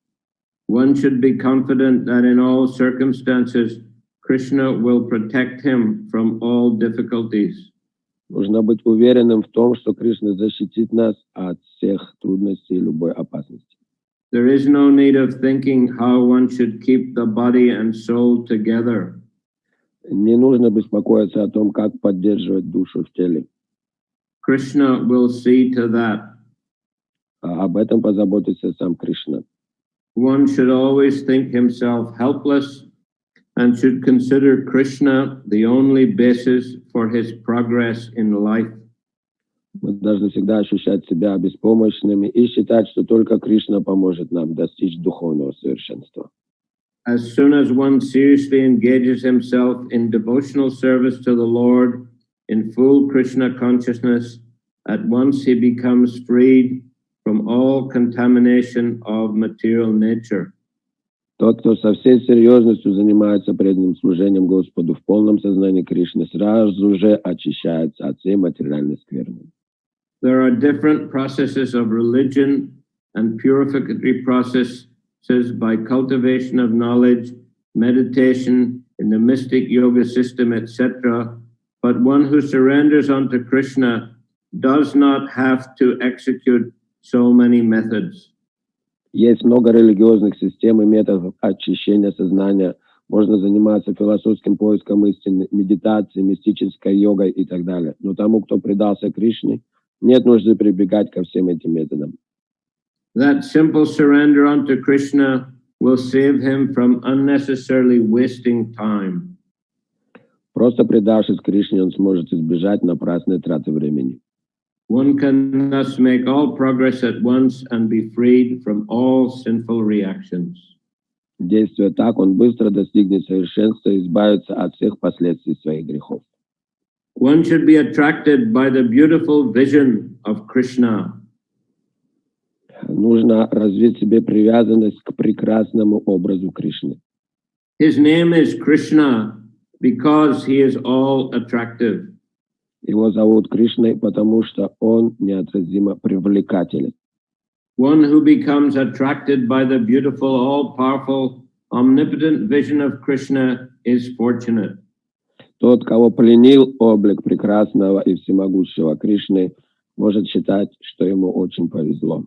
One should be confident that in all circumstances Krishna will protect him from all difficulties. Нужно быть уверенным в том, что Кришна защитит нас от всех трудностей и любой опасности. There is no need of thinking how one should keep the body and soul together. Не нужно беспокоиться о том, как поддерживать душу в теле. Krishna will see to that. Об этом позаботится сам Кришна. One should always think himself helpless and should consider Krishna the only basis for his progress in life. Мы должны всегда ощущать себя беспомощными и считать, что только Кришна поможет нам достичь духовного совершенства. As soon as one seriously engages himself in devotional service to the Lord in full Krishna consciousness, at once he becomes freed from all contamination of material nature. Тот, кто со всей серьезностью занимается преданным служением Господу в полном сознании Кришны, сразу же очищается от всей материальной скверны. There are different processes of religion and purificatory processes by cultivation of knowledge, meditation, in the mystic yoga system, etc. But one who surrenders unto Krishna does not have to execute so many methods. Есть много религиозных систем и методов очищения сознания. Можно заниматься философским поиском истины, медитацией, мистической йогой и так далее. Но тому, кто предался Кришне, нет нужды прибегать ко всем этим методам. That simple surrender unto Krishna will save him from unnecessarily wasting time. Просто предавшись Кришне, он сможет избежать напрасной траты времени. One can thus make all progress at once and be freed from all sinful reactions. Действуя так, он быстро достигнет совершенства и избавится от всех последствий своих грехов. One should be attracted by the beautiful vision of Krishna. Нужно развить в себе привязанность к прекрасному образу Кришны. His name is Krishna because he is all attractive. Его зовут Кришной, потому что он неотразимо привлекателен. One who becomes attracted by the beautiful, all-powerful, omnipotent vision of Krishna is fortunate. Тот, кого пленил облик прекрасного и всемогущего Кришны, может считать, что ему очень повезло.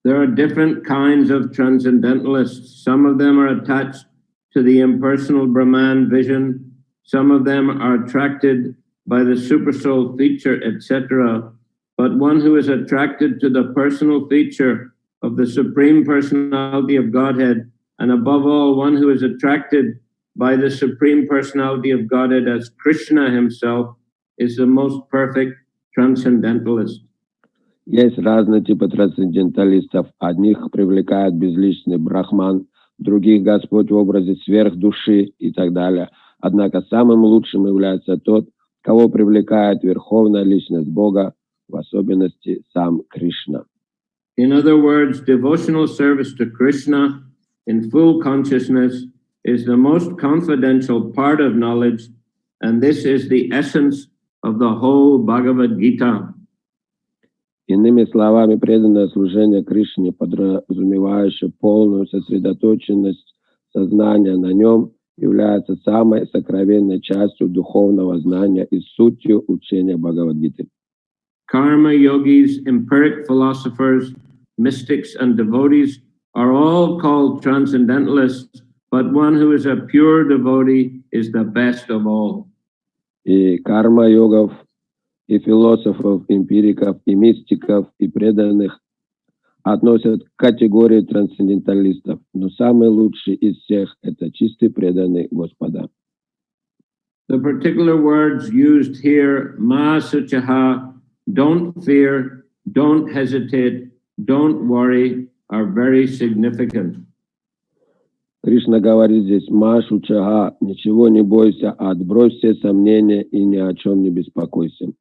There are different kinds of transcendentalists. Some of them are attached to the impersonal Brahman vision. Some of them are attracted by the supersoul feature, etc. But one who is attracted to the personal feature of the Supreme Personality of Godhead, and above all, one who is attracted by the Supreme Personality of Godhead as Krishna himself, is the most perfect transcendentalist. Есть разные типы трансценденталистов. Одних привлекает безличный брахман, других Господь в образе сверхдуши и так далее. Однако самым лучшим является тот, кого привлекает верховная личность Бога, в особенности сам Кришна. In other words, devotional service to Krishna in full consciousness is the most confidential part of knowledge, and this is the essence of the whole Bhagavad-gita. Иными словами, преданное служение Кришне, подразумевающее полную сосредоточенность сознания на нем, является самой сокровенной частью духовного знания и сутью учения Бхагавад-гиты. Karma yogis, empiric philosophers, mystics, and devotees are all called transcendentalists, but one who is a pure devotee is the best of all. И карма-йогов, и философов, эмпириков, и мистиков, и преданных относят к категории трансценденталистов, но самый лучший из всех – это чистый преданный Господа. The particular words used here, ma suchaha, don't fear, don't hesitate, don't worry, are very significant. Кришна говорит здесь «Машу чага», «Ничего не бойся, отбрось все сомнения и ни о чем не беспокойся».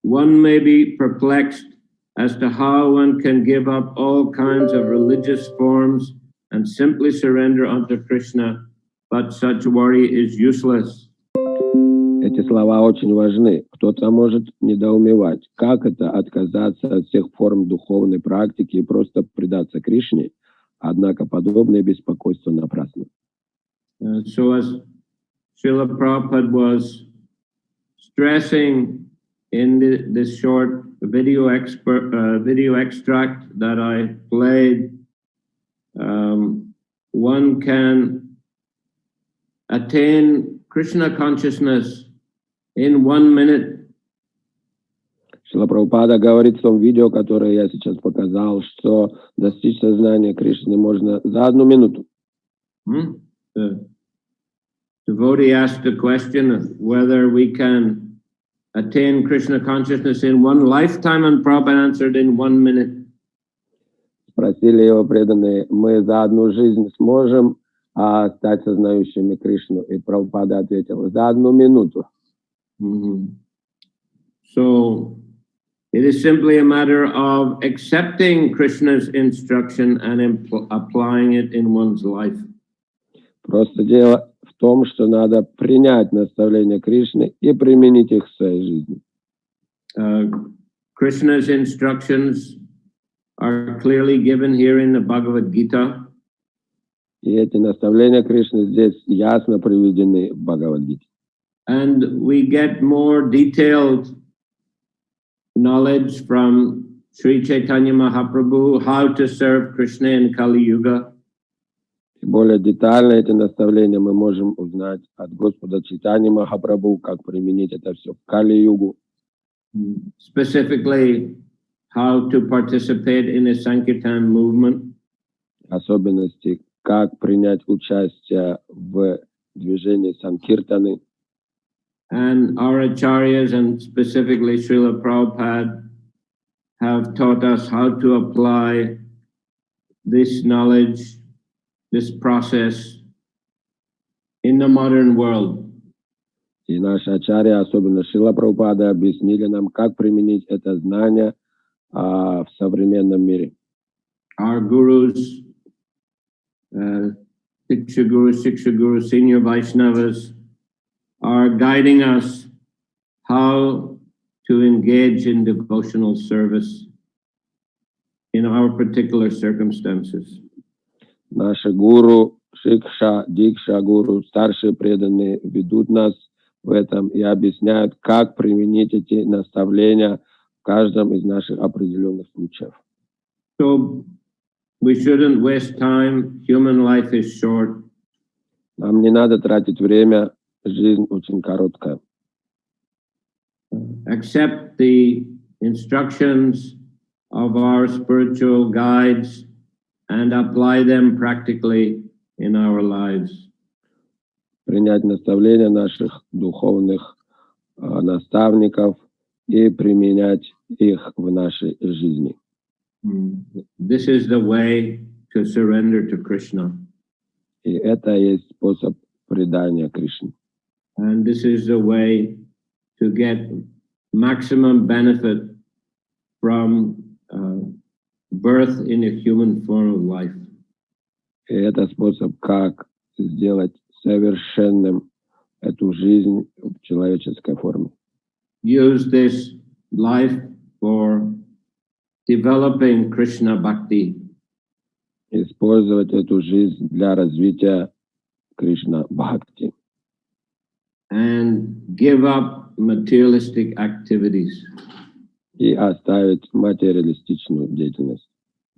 One may be perplexed as to how one can give up all kinds of religious forms and simply surrender unto Krishna, but such worry is useless. Эти слова очень важны. Кто-то может недоумевать, как это отказаться от всех форм духовной практики и просто предаться Кришне, однако подобное беспокойство напрасно. So as Srila Prabhupada was stressing in this short video extract that I played, one can attain Krishna consciousness in 1 minute. Шрила Прабхупада говорит в том видео, которое я сейчас показал, что достичь сознания Кришны можно за 1 минуту. The devotee asked the question of whether we can attain Krishna consciousness in 1 lifetime, and Prabhupada answered in 1 minute. Спросили его преданные, мы за 1 жизнь сможем стать сознающими Кришну? И Прабхупада ответил, за 1 минуту. So it is simply a matter of accepting Krishna's instruction and applying it in one's life. Просто дело в том, что надо принять наставления Кришны и применить их в своей жизни. Krishna's instructions are clearly given here in the Bhagavad-gita. И эти наставления Кришны здесь ясно приведены в Бхагавад-гите. And we get more detailed knowledge from Sri Chaitanya Mahaprabhu how to serve Krishna in Kali Yuga. И более детально эти наставления мы можем узнать от Господа Чайтаньи Махапрабху, как применить это все в Кали-югу. Specifically, how to participate in a Sankirtan movement. Особенности, как принять участие в движении Санкиртаны. And our acharyas, and specifically Srila Prabhupada, have taught us how to apply this knowledge, this process in the modern world. И наши ачарьи, особенно Шрила Прабхупада, объяснили нам, как применить это знание в современном мире. Our gurus, Diksha Guru, senior Vaishnavas, are guiding us how to engage in devotional service in our particular circumstances. Наши гуру, Шикша, Дикша гуру, старшие преданные ведут нас в этом и объясняют, как применить эти наставления в каждом из наших определенных случаев. So we shouldn't waste time. Human life is short. Нам не надо тратить время, жизнь очень короткая. Accept the instructions of our spiritual guides and apply them practically in our lives. Принять наставления наших духовных наставников и применять их в нашей жизни. This is the way to surrender to Krishna. И это есть способ предания Кришне. And this is the way to get maximum benefit from birth in a human form of life. И это способ, как сделать совершенным эту жизнь в человеческой форме. Use this life for developing Krishna Bhakti. Использовать эту жизнь для развития Кришна Бхакти. And give up materialistic activities. И оставить материалистичную деятельность.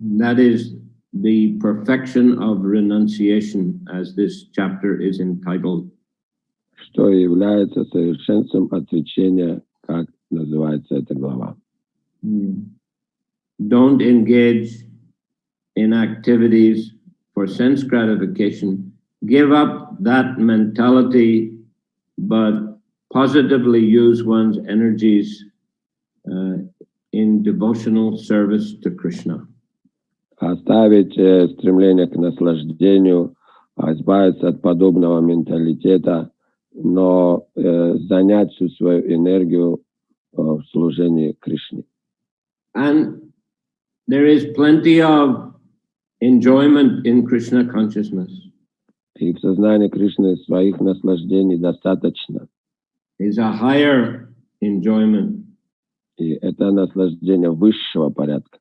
That is the perfection of renunciation, as this chapter is entitled. Что является совершенством отречения, как называется эта глава. Don't engage in activities for sense gratification. Give up that mentality, but positively use one's energies in devotional service to Krishna. Оставить стремление к наслаждению, избавиться от подобного менталитета, но занять всю свою энергию в служении Кришне. And there is plenty of enjoyment in Krishna consciousness. И в сознании Кришны своих наслаждений достаточно. Is a higher enjoyment. И это наслаждение высшего порядка.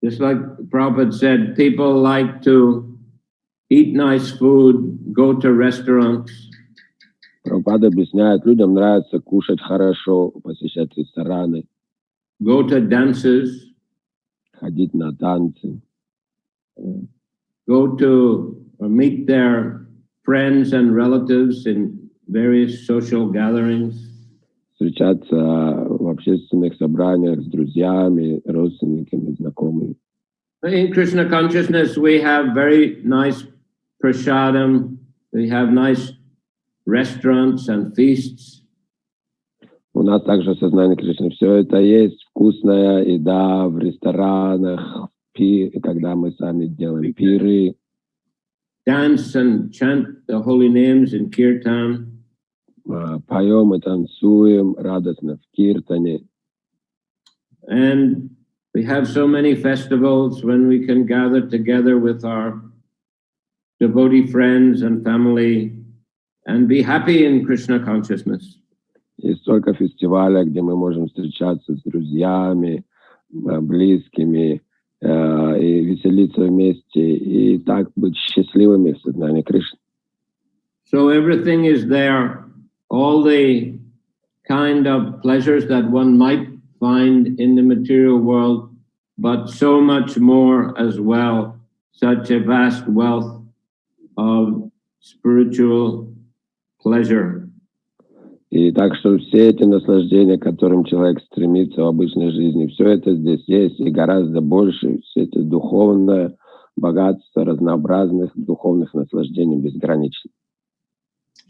Just like Prabhupada said, people like to eat nice food, go to restaurants. Прабхупада объясняет, людям нравится кушать хорошо, посещать рестораны, go to dances, ходить на танцы, go to or meet their friends and relatives in various social gatherings. встречаться в общественных собраниях с друзьями, родственниками, знакомыми. In Krishna consciousness, we have very nice prasadam, we have nice restaurants and feasts. У нас также в сознании Кришны все это есть. Вкусная еда в ресторанах, когда мы сами делаем пиры. Dance and chant the holy names in kirtan. Поем и танцуем радостно в киртане. And we have so many festivals when we can gather together with our devotee friends and family and be happy in Krishna consciousness. Есть столько фестивалей, где мы можем встречаться с друзьями, близкими, и веселиться вместе, и так быть счастливыми в сознании Кришны. So everything is there, all the kind of pleasures that one might find in the material world, but so much more as well, such a vast wealth of spiritual pleasure. И так что все эти наслаждения, к которым человек стремится в обычной жизни, все это здесь есть, и гораздо больше, все это духовное богатство разнообразных духовных наслаждений безгранично.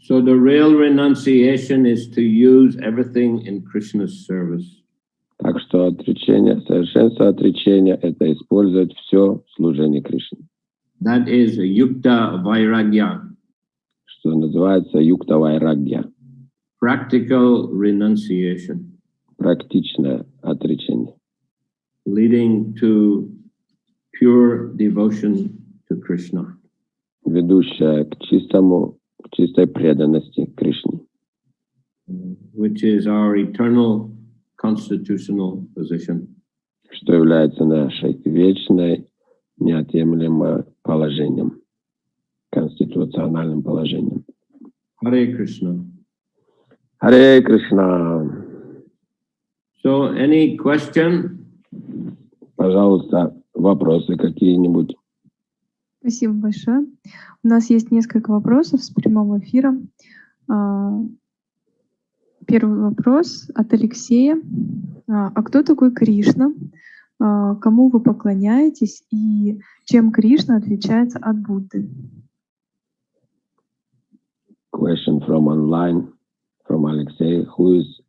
So the real renunciation is to use everything in Krishna's service. Так что отречение, совершенство отречения – это использовать все в служении Кришне. That is a yukta vairagya, Что называется юкта вайрагья, practical renunciation, практичное отречение, leading to pure devotion to Krishna. ведущее к чистой преданности Кришне, Which is our eternal constitutional position. что является нашей вечной, неотъемлемым положением, конституциональным положением. Hare Krishna. Харе Кришна. So any question? Пожалуйста, вопросы какие-нибудь? Спасибо большое. У нас есть несколько вопросов с прямым эфиром. Первый вопрос от Алексея. А кто такой Кришна? Кому вы поклоняетесь и чем Кришна отличается от Будды? Question from online, from Alexei. Who is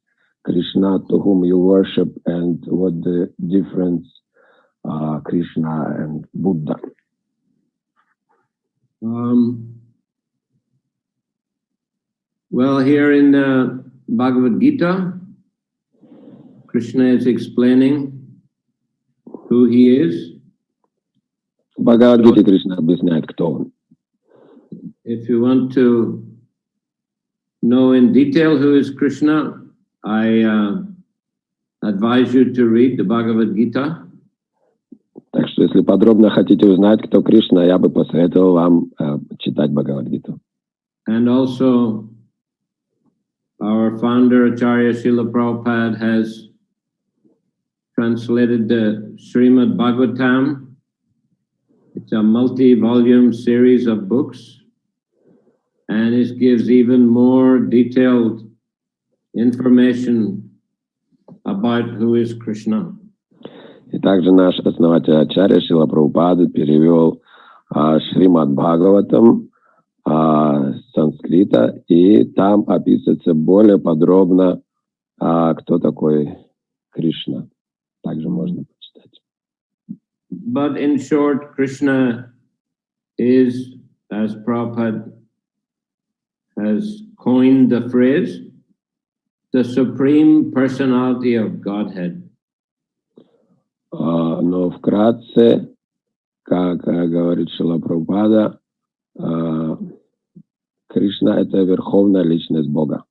Krishna, to whom you worship, and what the difference Krishna and Buddha? Well, here in the Bhagavad-gita, Krishna is explaining who he is. В Бхагавад-гите Кришна объясняет, кто он. If you want to know in detail who is Krishna, I advise you to read the Bhagavad-gita. Так что, если подробно хотите узнать, кто Кришна, я бы посоветовал вам читать Бхагавад-гиту. And also, our founder, Acharya Srila Prabhupada, has translated the Srimad Bhagavatam. It's a multi-volume series of books, and it gives even more detailed information about who is Krishna. И также наш основатель Ачарья Шрила Прабхупада перевел Шримад Бхагаватам с санскрита, и там описывается более подробно, кто такой Кришна. Также можно почитать. But in short, Krishna is, as Prabhupada has coined the phrase, the Supreme Personality of Godhead. Но вкратце, как говорит Шрила Прабхупада, Кришна – это верховная личность Бога.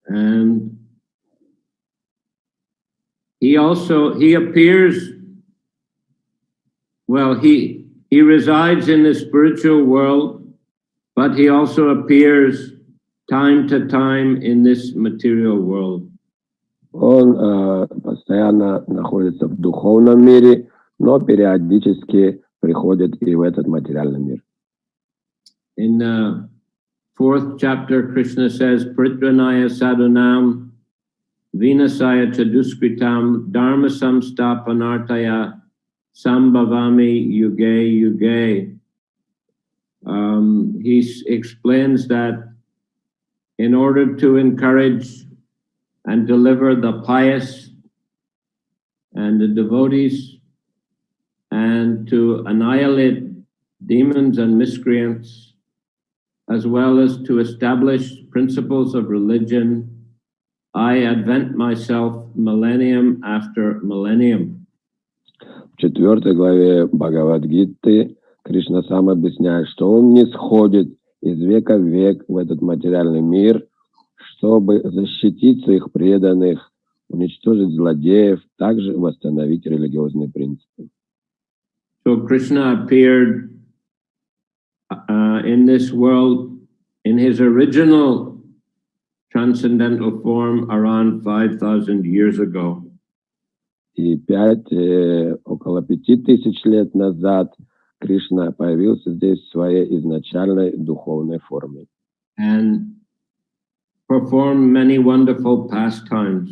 And he appears, well, he resides in the spiritual world, but he also appears time to time in this material world. Он постоянно находится в духовном мире, но периодически приходит и в этот материальный мир. In the 4th chapter, Krishna says, Pritranaya sadhunam vinasaya chaduskritam dharma samstapanartaya sambhavami yuge yuge. He explains that in order to encourage and deliver the pious and the devotees, and to annihilate demons and miscreants, as well as to establish principles of religion, I advent myself millennium after millennium. В 4 главе Бхагавад-гиты Кришна сам объясняет, что он не сходит из века в век в этот материальный мир, чтобы защитить своих преданных, уничтожить злодеев, также восстановить религиозные принципы. So Krishna appeared in this world in his original transcendental form around 5,000 years ago. И около 5000 лет назад Кришна появился здесь в своей изначальной духовной форме. And performed many wonderful pastimes.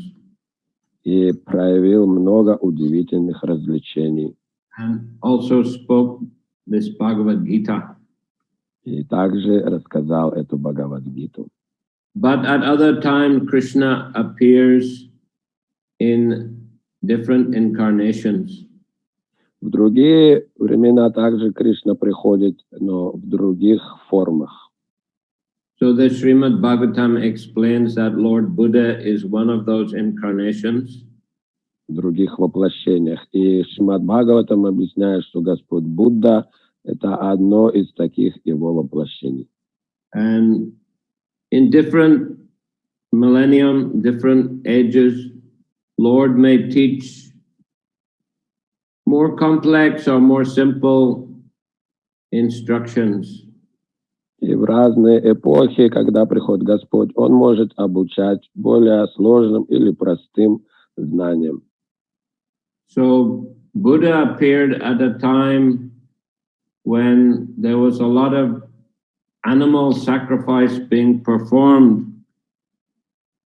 И проявил много удивительных развлечений. And also spoke this Bhagavad-gita. И также рассказал эту Бхагавад-гиту. But at other times, Krishna appears in different incarnations. В другие времена также Кришна приходит, но в других формах. So the Srimad Bhagavatam explains that Lord Buddha is one of those incarnations. В других воплощениях. И Шримад Бхагаватам объясняет, что Господь Будда — это одно из таких его воплощений. And in different millennium, different ages, Lord may teach more complex or more simple instructions. И в разные эпохи, когда приходит Господь, Он может обучать более сложным или простым знаниям. So Buddha appeared at a time when there was a lot of animal sacrifice being performed.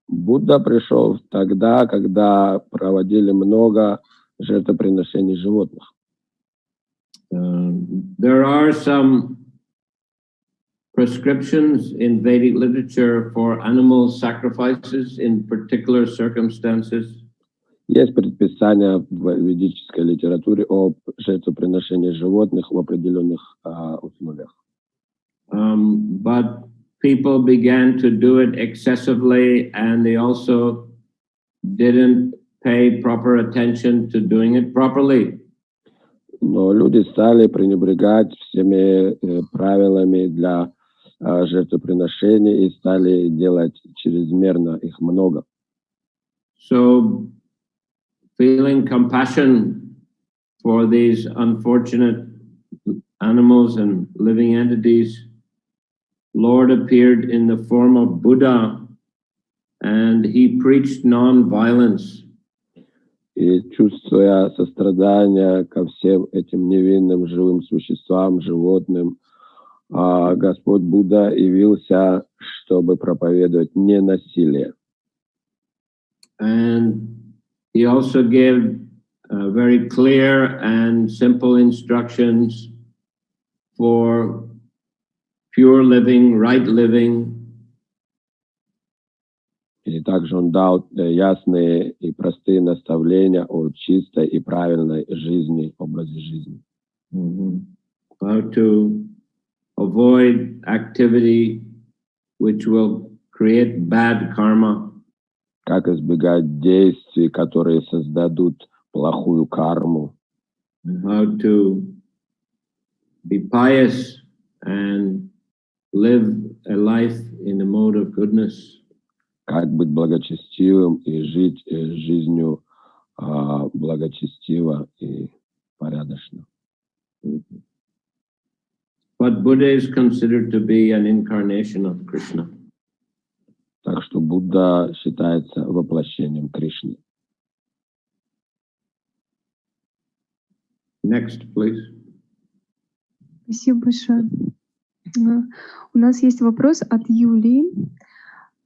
Будда пришел тогда, когда проводили много жертвоприношений животных. There are some prescriptions in Vedic literature for animal sacrifices in particular circumstances. Есть предписания в ведической литературе о жертвоприношении животных в определенных условиях. But people began to do it excessively, and they also didn't pay proper attention to doing it properly. Но люди стали пренебрегать всеми правилами для жертвоприношений и стали делать чрезмерно их много. So, feeling compassion for these unfortunate animals and living entities, Lord appeared in the form of Buddha, and he preached non-violence. И чувствуя сострадание ко всем этим невинным живым существам, животным, Господь Будда явился, чтобы проповедовать ненасилие. And he also gave very clear and simple instructions for pure living, right living. И также он дал ясные и простые наставления о чистой и правильной жизни, образе жизни. How to avoid activity which will create bad karma. Как избегать действий, которые создадут плохую карму. And how to be pious and live a life in the mode of goodness. Как быть благочестивым и жить жизнью благочестиво и порядочно. But Buddha is considered to be an incarnation of Krishna. Так что Будда считается воплощением Кришны. Next, please. Спасибо большое. У нас есть вопрос от Юлии.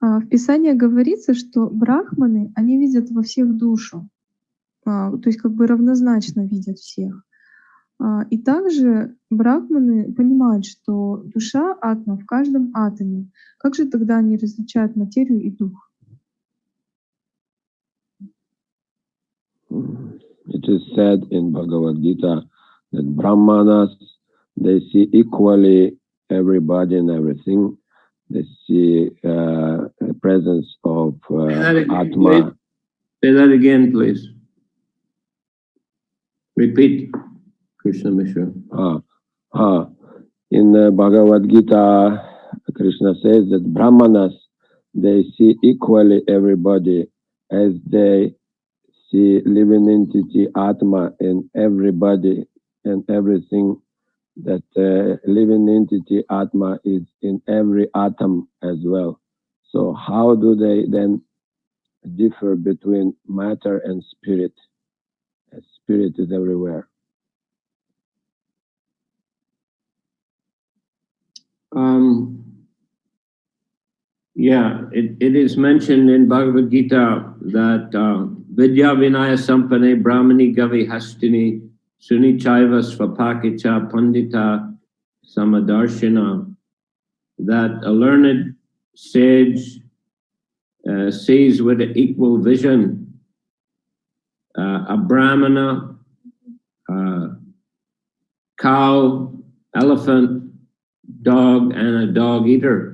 В Писании говорится, что брахманы, они видят во всех душу, то есть как бы равнозначно видят всех. И также брахманы понимают, что душа, атма в каждом атоме. Как же тогда они различают материю и дух? It is said in Bhagavad-gita that Brahmanas, they see equally everybody and everything. They see a presence of Atma. Say that again, please. Repeat, Krishna Mishra. In Bhagavad-gita, Krishna says that Brahmanas, they see equally everybody as they see living entity Atma in everybody and everything. That living entity Atma is in every atom as well. So how do they then differ between matter and spirit? as spirit is everywhere. It is mentioned in Bhagavad-gita that Vidya Vinaya Sampane Brahmani Gavi Hastini Sunichaiva Svapakicha Pandita Samadarshina, that a learned sage sees with an equal vision a brahmana, cow, elephant, dog, and a dog eater.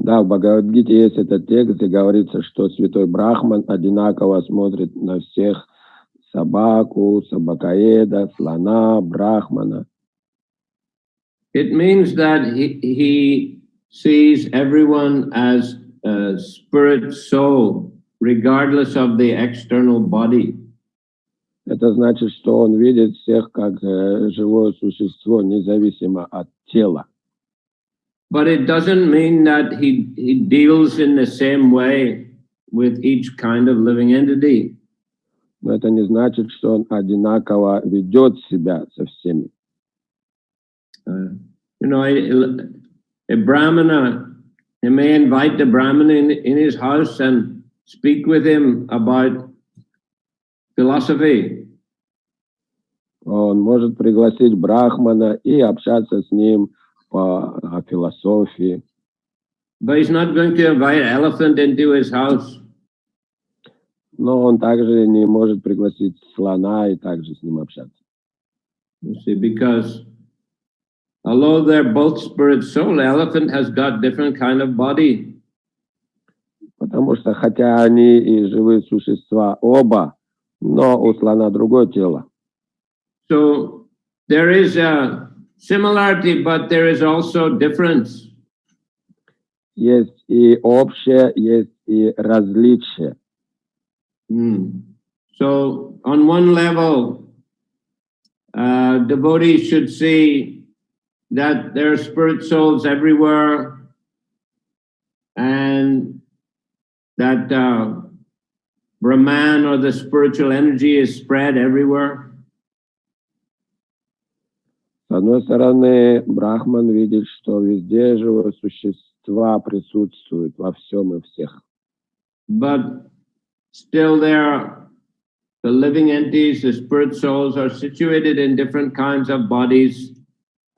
Да, в Бхагавад-гите есть этот текст, где говорится, что святой Брахман одинаково смотрит на всех: собаку, собакоеда, слона, брахмана. It means that he sees everyone as a spirit soul, regardless of the external body. Это значит, что он видит всех как живое существо, независимо от тела. But it doesn't mean that he deals in the same way with each kind of living entity. Но это не значит, что он одинаково ведет себя со всеми. A brahmana, he may invite the brahmana in his house and speak with him about philosophy. Он может пригласить брахмана и общаться с ним по философии. But he's not going to invite an elephant into his house. Но он также не может пригласить слона и также с ним общаться. You see, because although they're both spirit soul, the elephant has got different kind of body. Потому что хотя они и живые существа оба, но у слона другое тело. So there is a similarity, but there is also difference. Есть и общее, есть и различие. So on one level, devotees should see that there are spirit souls everywhere, and that Brahman, or the spiritual energy, is spread everywhere. С одной стороны, Брахман видит, что везде живые существа присутствуют во всем и всех. But still the living entities, the spirit souls, are situated in different kinds of bodies,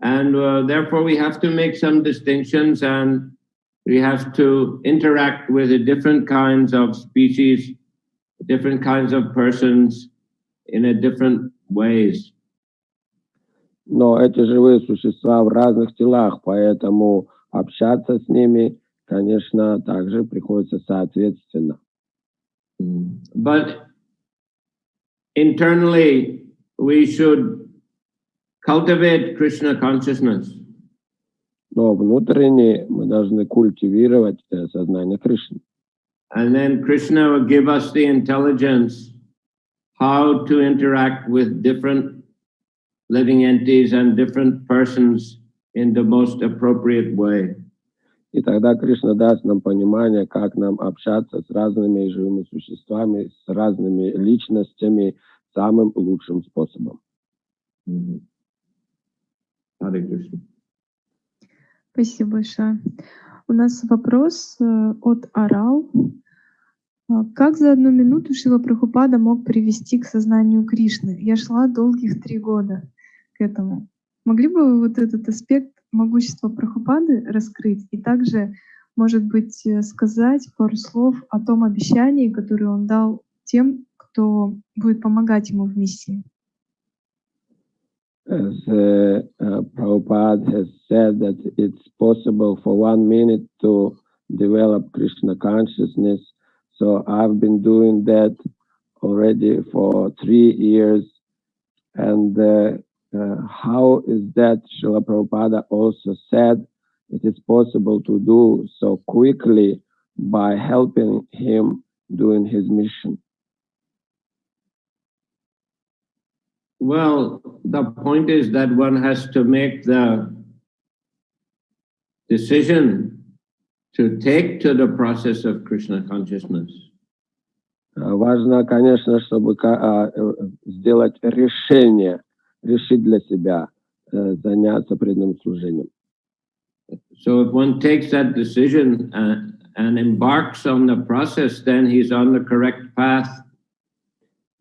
and therefore we have to make some distinctions, and we have to interact with the different kinds of species, different kinds of persons in a different ways. Но эти живые существа в разных телах, поэтому общаться с ними, конечно, также приходится соответственно. But internally, we should cultivate Krishna consciousness. Но внутренне мы должны культивировать сознание Кришны. And then Krishna will give us the intelligence how to interact with different living entities and different persons in the most appropriate way. И тогда Кришна даст нам понимание, как нам общаться с разными живыми существами, с разными личностями самым лучшим способом. Hare Krishna. Спасибо большое. У нас вопрос от Арал. Как за 1 минуту Шрила Прабхупада мог привести к сознанию Кришны? Я шла долгих 3 года к этому. Могли бы вы вот этот аспект могущества Прабхупады раскрыть и также, может быть, сказать пару слов о том обещании, которое он дал тем, кто будет помогать ему в миссии? As Prabhupada has said that it's possible for 1 minute to develop Krishna consciousness. So I've been doing that already for 3 years. And how is that Srila Prabhupada also said it is possible to do so quickly by helping him doing his mission? Well, the point is that one has to make the decision to take to the process of Krishna consciousness. Важно, конечно, чтобы сделать решение, решить для себя заняться преданным служением. So if one takes that decision and embarks on the process, then he's on the correct path.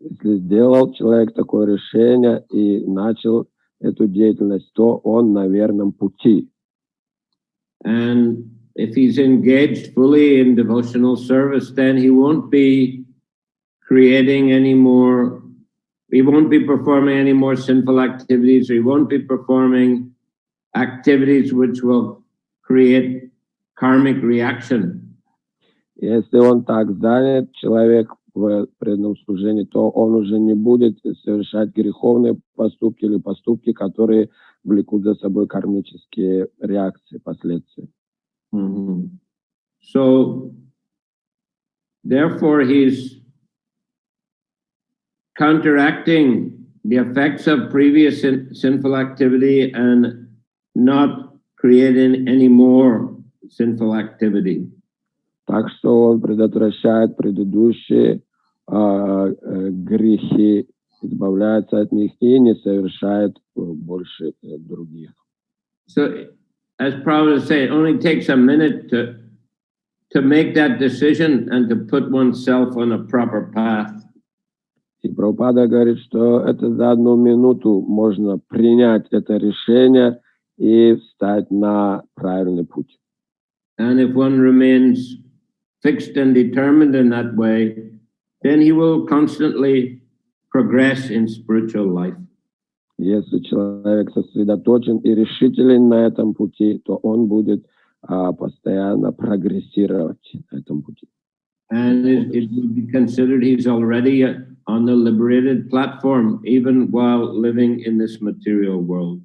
Если сделал человек такое решение и начал эту деятельность, то он на верном пути. And if he's engaged fully in devotional service, then he won't be creating any more, he won't be performing any more sinful activities, or he won't be performing activities which will create karmic reaction. Если он так занят, человек в преданном служении, то он уже не будет совершать греховные поступки или поступки, которые влекут за собой кармические реакции, последствия. Mm-hmm. So, therefore, he's counteracting the effects of previous sinful activity and not creating any more sinful activity. Так что он предотвращает предыдущие грехи, избавляется от них и не совершает больше других. So, as Prabhupada said, it only takes a minute to make that decision and to put oneself on a proper path. И Прабхупада говорит, что это за 1 минуту можно принять это решение и встать на правильный путь. And if one remains fixed and determined in that way, then he will constantly progress in spiritual life. Если человек сосредоточен и решителен на этом пути, то он будет постоянно прогрессировать на этом пути. And it would be considered he's already on the liberated platform, even while living in this material world.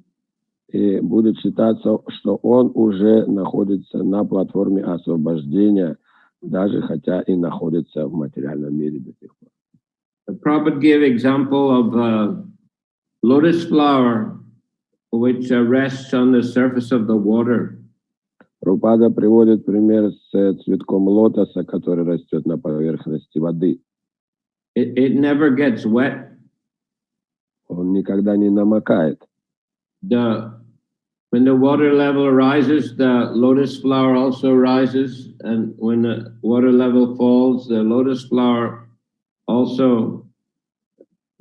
И будет считаться, что он уже находится на платформе освобождения, даже хотя и находится в материальном мире до сих пор. The Prabhupada gave example of a lotus flower which rests on the surface of the water. Прабхупада приводит пример с цветком лотоса, который растет на поверхности воды. It never gets wet. Он никогда не намокает. When the water level rises, the lotus flower also rises, and when the water level falls, the lotus flower also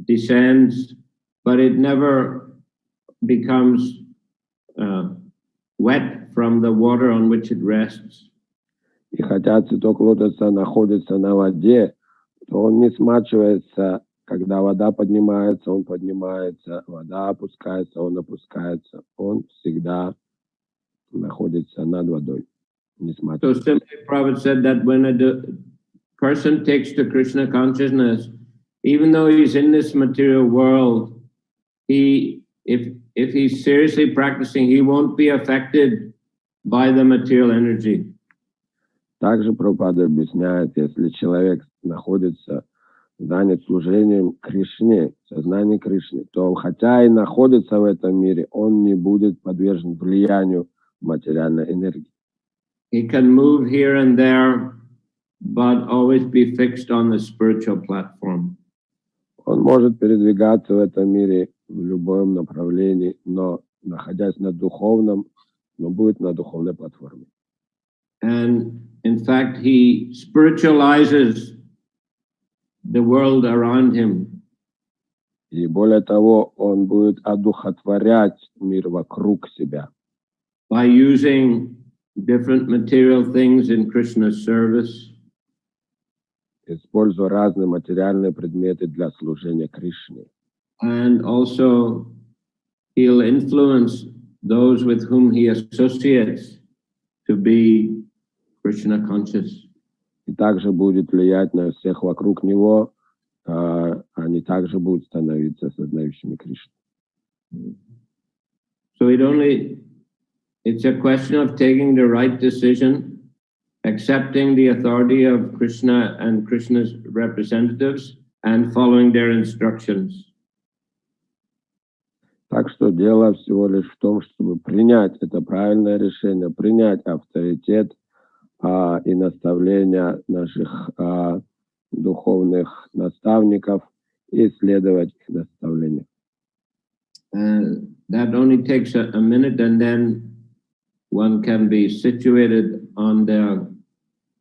descends, but it never becomes wet from the water on which it rests. И хотя цветок лотоса находится на воде, то он не смачивается. Когда вода поднимается, он поднимается, вода опускается, он опускается. Он всегда находится над водой, не So смачивается. simply, Prabhupada said that when a person takes to Krishna consciousness, even though he's in this material world, if he's seriously practicing, he won't be affected by the material energy. Также Прабхупада объясняет, если человек находится занят служением Кришне, сознание Кришны, то хотя и находится в этом мире, он не будет подвержен влиянию материальной энергии. He can move here and there, but always be fixed on the spiritual platform. Он может передвигаться в этом мире в любом направлении, но находясь на духовном, но будет на духовной платформе. And in fact, he spiritualizes the world around him. И более того, он будет одухотворять мир вокруг себя. By using different material things in Krishna's service. Используя разные материальные предметы для служения Кришне. And also, he'll influence those with whom he associates to be Krishna conscious. И также будет влиять на всех вокруг него, они также будут становиться сознающими Кришну. So it's a question of taking the right decision, accepting the authority of Krishna and Krishna's representatives, and following their instructions. Так что дело всего лишь в том, чтобы принять это правильное решение, принять авторитет и наставления наших духовных наставников и следовать их наставлениям. That only takes a minute, and then one can be situated on the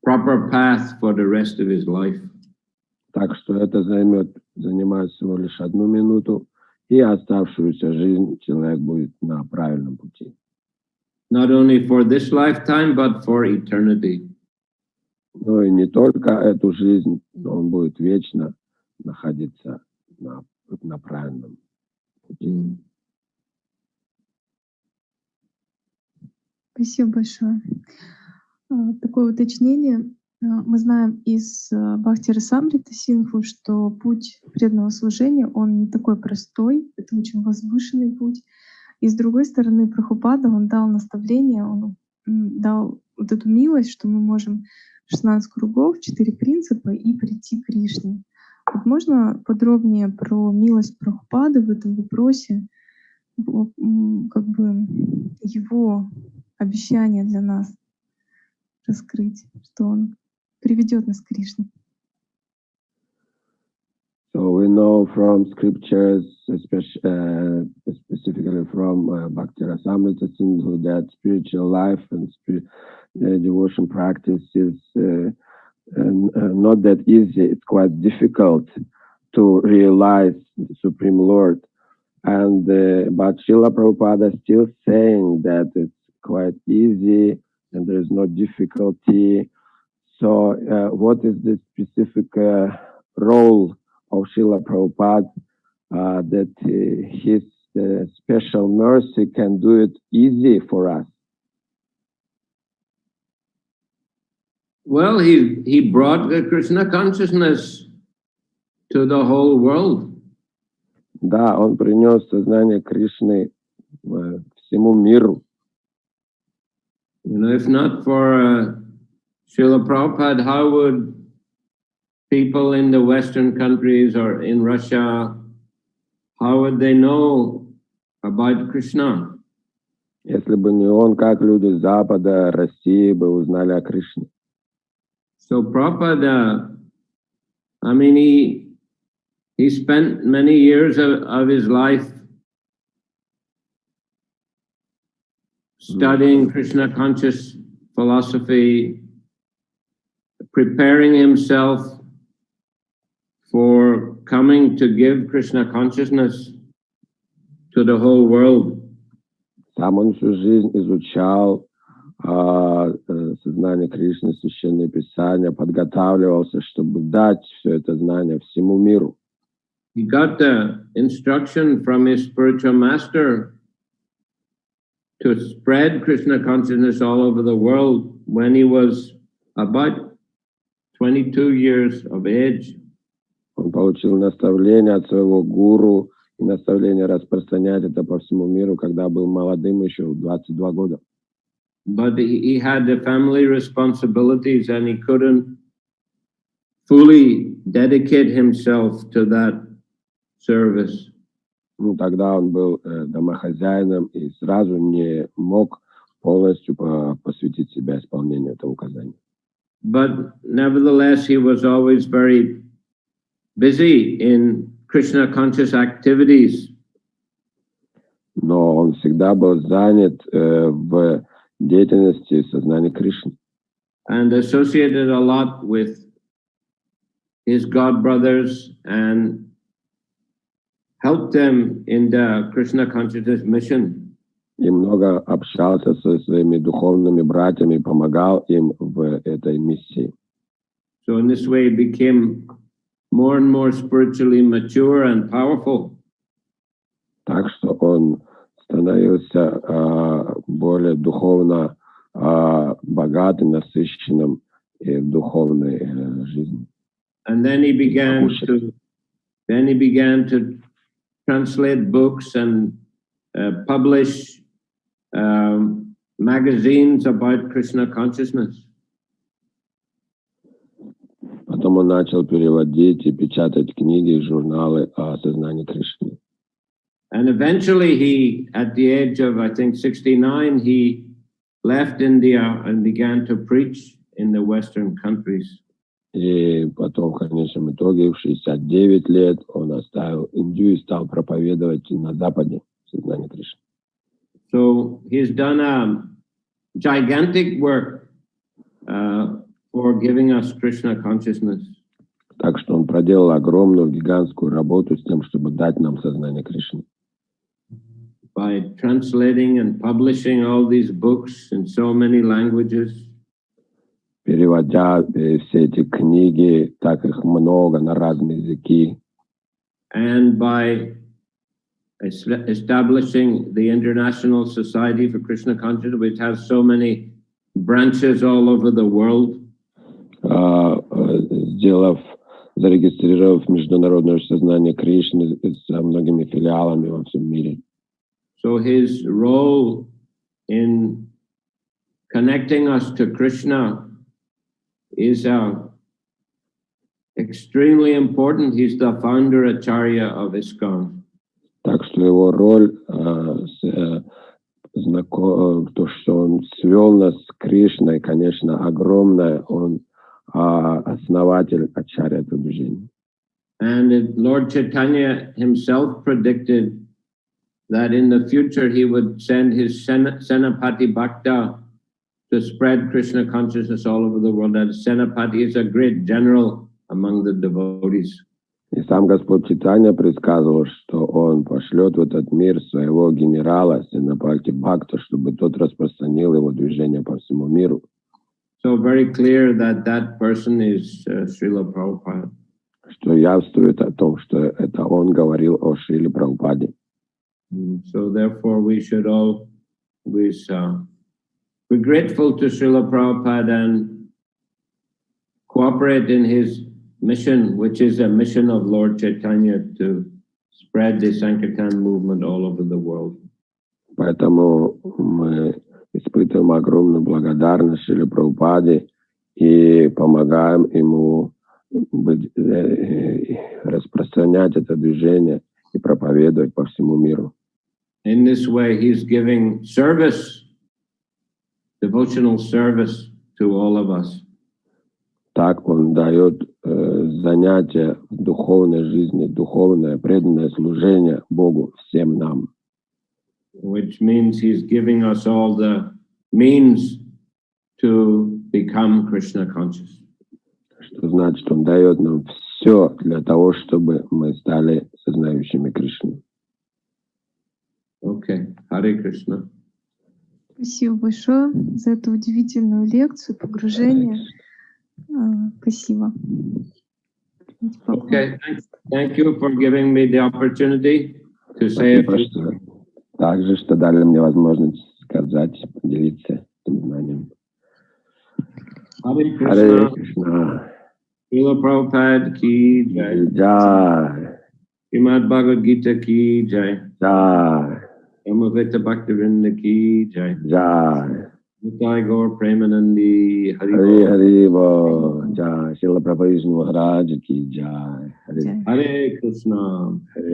proper path for the rest of his life. Так что это занимает всего лишь 1 минуту, и оставшуюся жизнь человек будет на правильном пути. Not only for this lifetime, but for eternity. Но и не только эту жизнь, но он будет вечно находиться на правильном пути. Спасибо большое. Такое уточнение. Мы знаем из Бхакти-расамрита Синху, что путь преданного служения, он не такой простой, это очень возвышенный путь. И с другой стороны, Прабхупада, он дал наставление, он дал вот эту милость, что мы можем 16 кругов, 4 принципа и прийти к Кришне. Вот можно подробнее про милость Прабхупады в этом вопросе, как бы его обещание для нас раскрыть, что он приведет нас к Кришне. So we know from scriptures, especially, specifically from Bhakti-rasamrita Sindhu, that spiritual life and devotion practice is not that easy. It's quite difficult to realize the Supreme Lord. And but Srila Prabhupada is still saying that it's quite easy and there is no difficulty. So what is the specific role of Srila Prabhupada that his special mercy can do it easy for us? Well, he brought the Krishna consciousness to the whole world. Да, он принес сознание Кришны всему миру. You know, if not for Srila Prabhupada, how would people in the Western countries or in Russia, how would they know about Krishna? Если бы не он, как люди Запада, России бы узнали о Кришне? So Prabhupada, I mean, he spent many years of his life studying Krishna conscious philosophy, preparing himself for coming to give Krishna consciousness to the whole world. Сам он всю жизнь изучал сознание Кришны, священные писания, подготавливался, чтобы дать все это знание всему миру. He got the instruction from his spiritual master to spread Krishna consciousness all over the world when he was about 22 years of age. Он получил наставление от своего гуру и наставление распространять это по всему миру, когда был молодым еще, в 22 года. But he had the family responsibilities and he couldn't fully dedicate himself to that service. Ну, тогда он был домохозяином и сразу не мог полностью посвятить себя исполнению этого указания. But nevertheless, he was always very busy in Krishna conscious activities. Но он всегда был занят в деятельности сознания Кришны. And associated a lot with his god brothers and helped them in the Krishna consciousness mission. И много общался со своими духовными братьями, помогал им в этой миссии. So in this way, he became more and more spiritually mature and powerful. Так что он становился более духовно богатым, насыщенным в духовной жизни. And then he began to translate books and publish magazines about Krishna consciousness. Потом он начал переводить и печатать книги и журналы о сознании Кришны. And eventually he, at the age of, I think, 69, he left India and began to preach in the Western countries. И потом, в конечном итоге, в 69 лет он оставил Индию и стал проповедовать на Западе сознание Кришны. So he's done a gigantic work for giving us Krishna consciousness. Так что он проделал огромную, гигантскую работу с тем, чтобы дать нам сознание Кришны. By translating and publishing all these books in so many languages. Переводя все эти книги, так их много на разные языки. And by establishing the International Society for Krishna Consciousness, which has so many branches all over the world. Зарегистрировав Международное сознание Кришны со многими филиалами во всем мире. So his role in connecting us to Krishna is extremely important. He's the founder Acharya of ISKCON. Так что его роль, то, что он свел нас с Кришной, конечно, огромная. Он основатель Ачарья этого движения. And Lord Chaitanya himself predicted that in the future he would send his Senapati Bhakta to spread Krishna consciousness all over the world. That Senapati is a great general among the devotees. И сам Господь Чайтанья предсказывал, что он пошлет в этот мир своего генерала Сенапати Бхакта, чтобы тот распространил его движение по всему миру. So very clear that that person is Srila Prabhupada. Что явствует о том, что это он говорил о Шриле Прабхупаде. So therefore we should always be grateful to Srila Prabhupada and cooperate in his mission, which is a mission of Lord Chaitanya to spread the Sankirtan movement all over the world. Поэтому мы испытываем огромную благодарность Шриле Прабхупаде и помогаем ему распространять это движение и проповедовать по всему миру. In this way, he's giving service, devotional service to all of us. Так он дает занятие в духовной жизни, духовное преданное служение Богу всем нам. Which means he's giving us all the means to become Krishna conscious. Что значит, он дает нам все для того, чтобы мы стали сознающими Кришну. Okay, Hare Krishna. Спасибо большое за эту удивительную лекцию, погружение. Спасибо. Okay, thank you for giving me the opportunity to say a few. Также, что дали мне возможность сказать, поделиться этим знанием. Hare Krishna. Srila Prabhupada ki jai. Jai. Srimad Bhagavad-gita ki jai. Jai. Amavita Bhaktivinoda ki jai. Jai. Nitai Gaur Premanandi Hari Hari Hari Bo. Jai. Srila Prabhavishnu Maharaj ki jai. Hare Krishna. Hare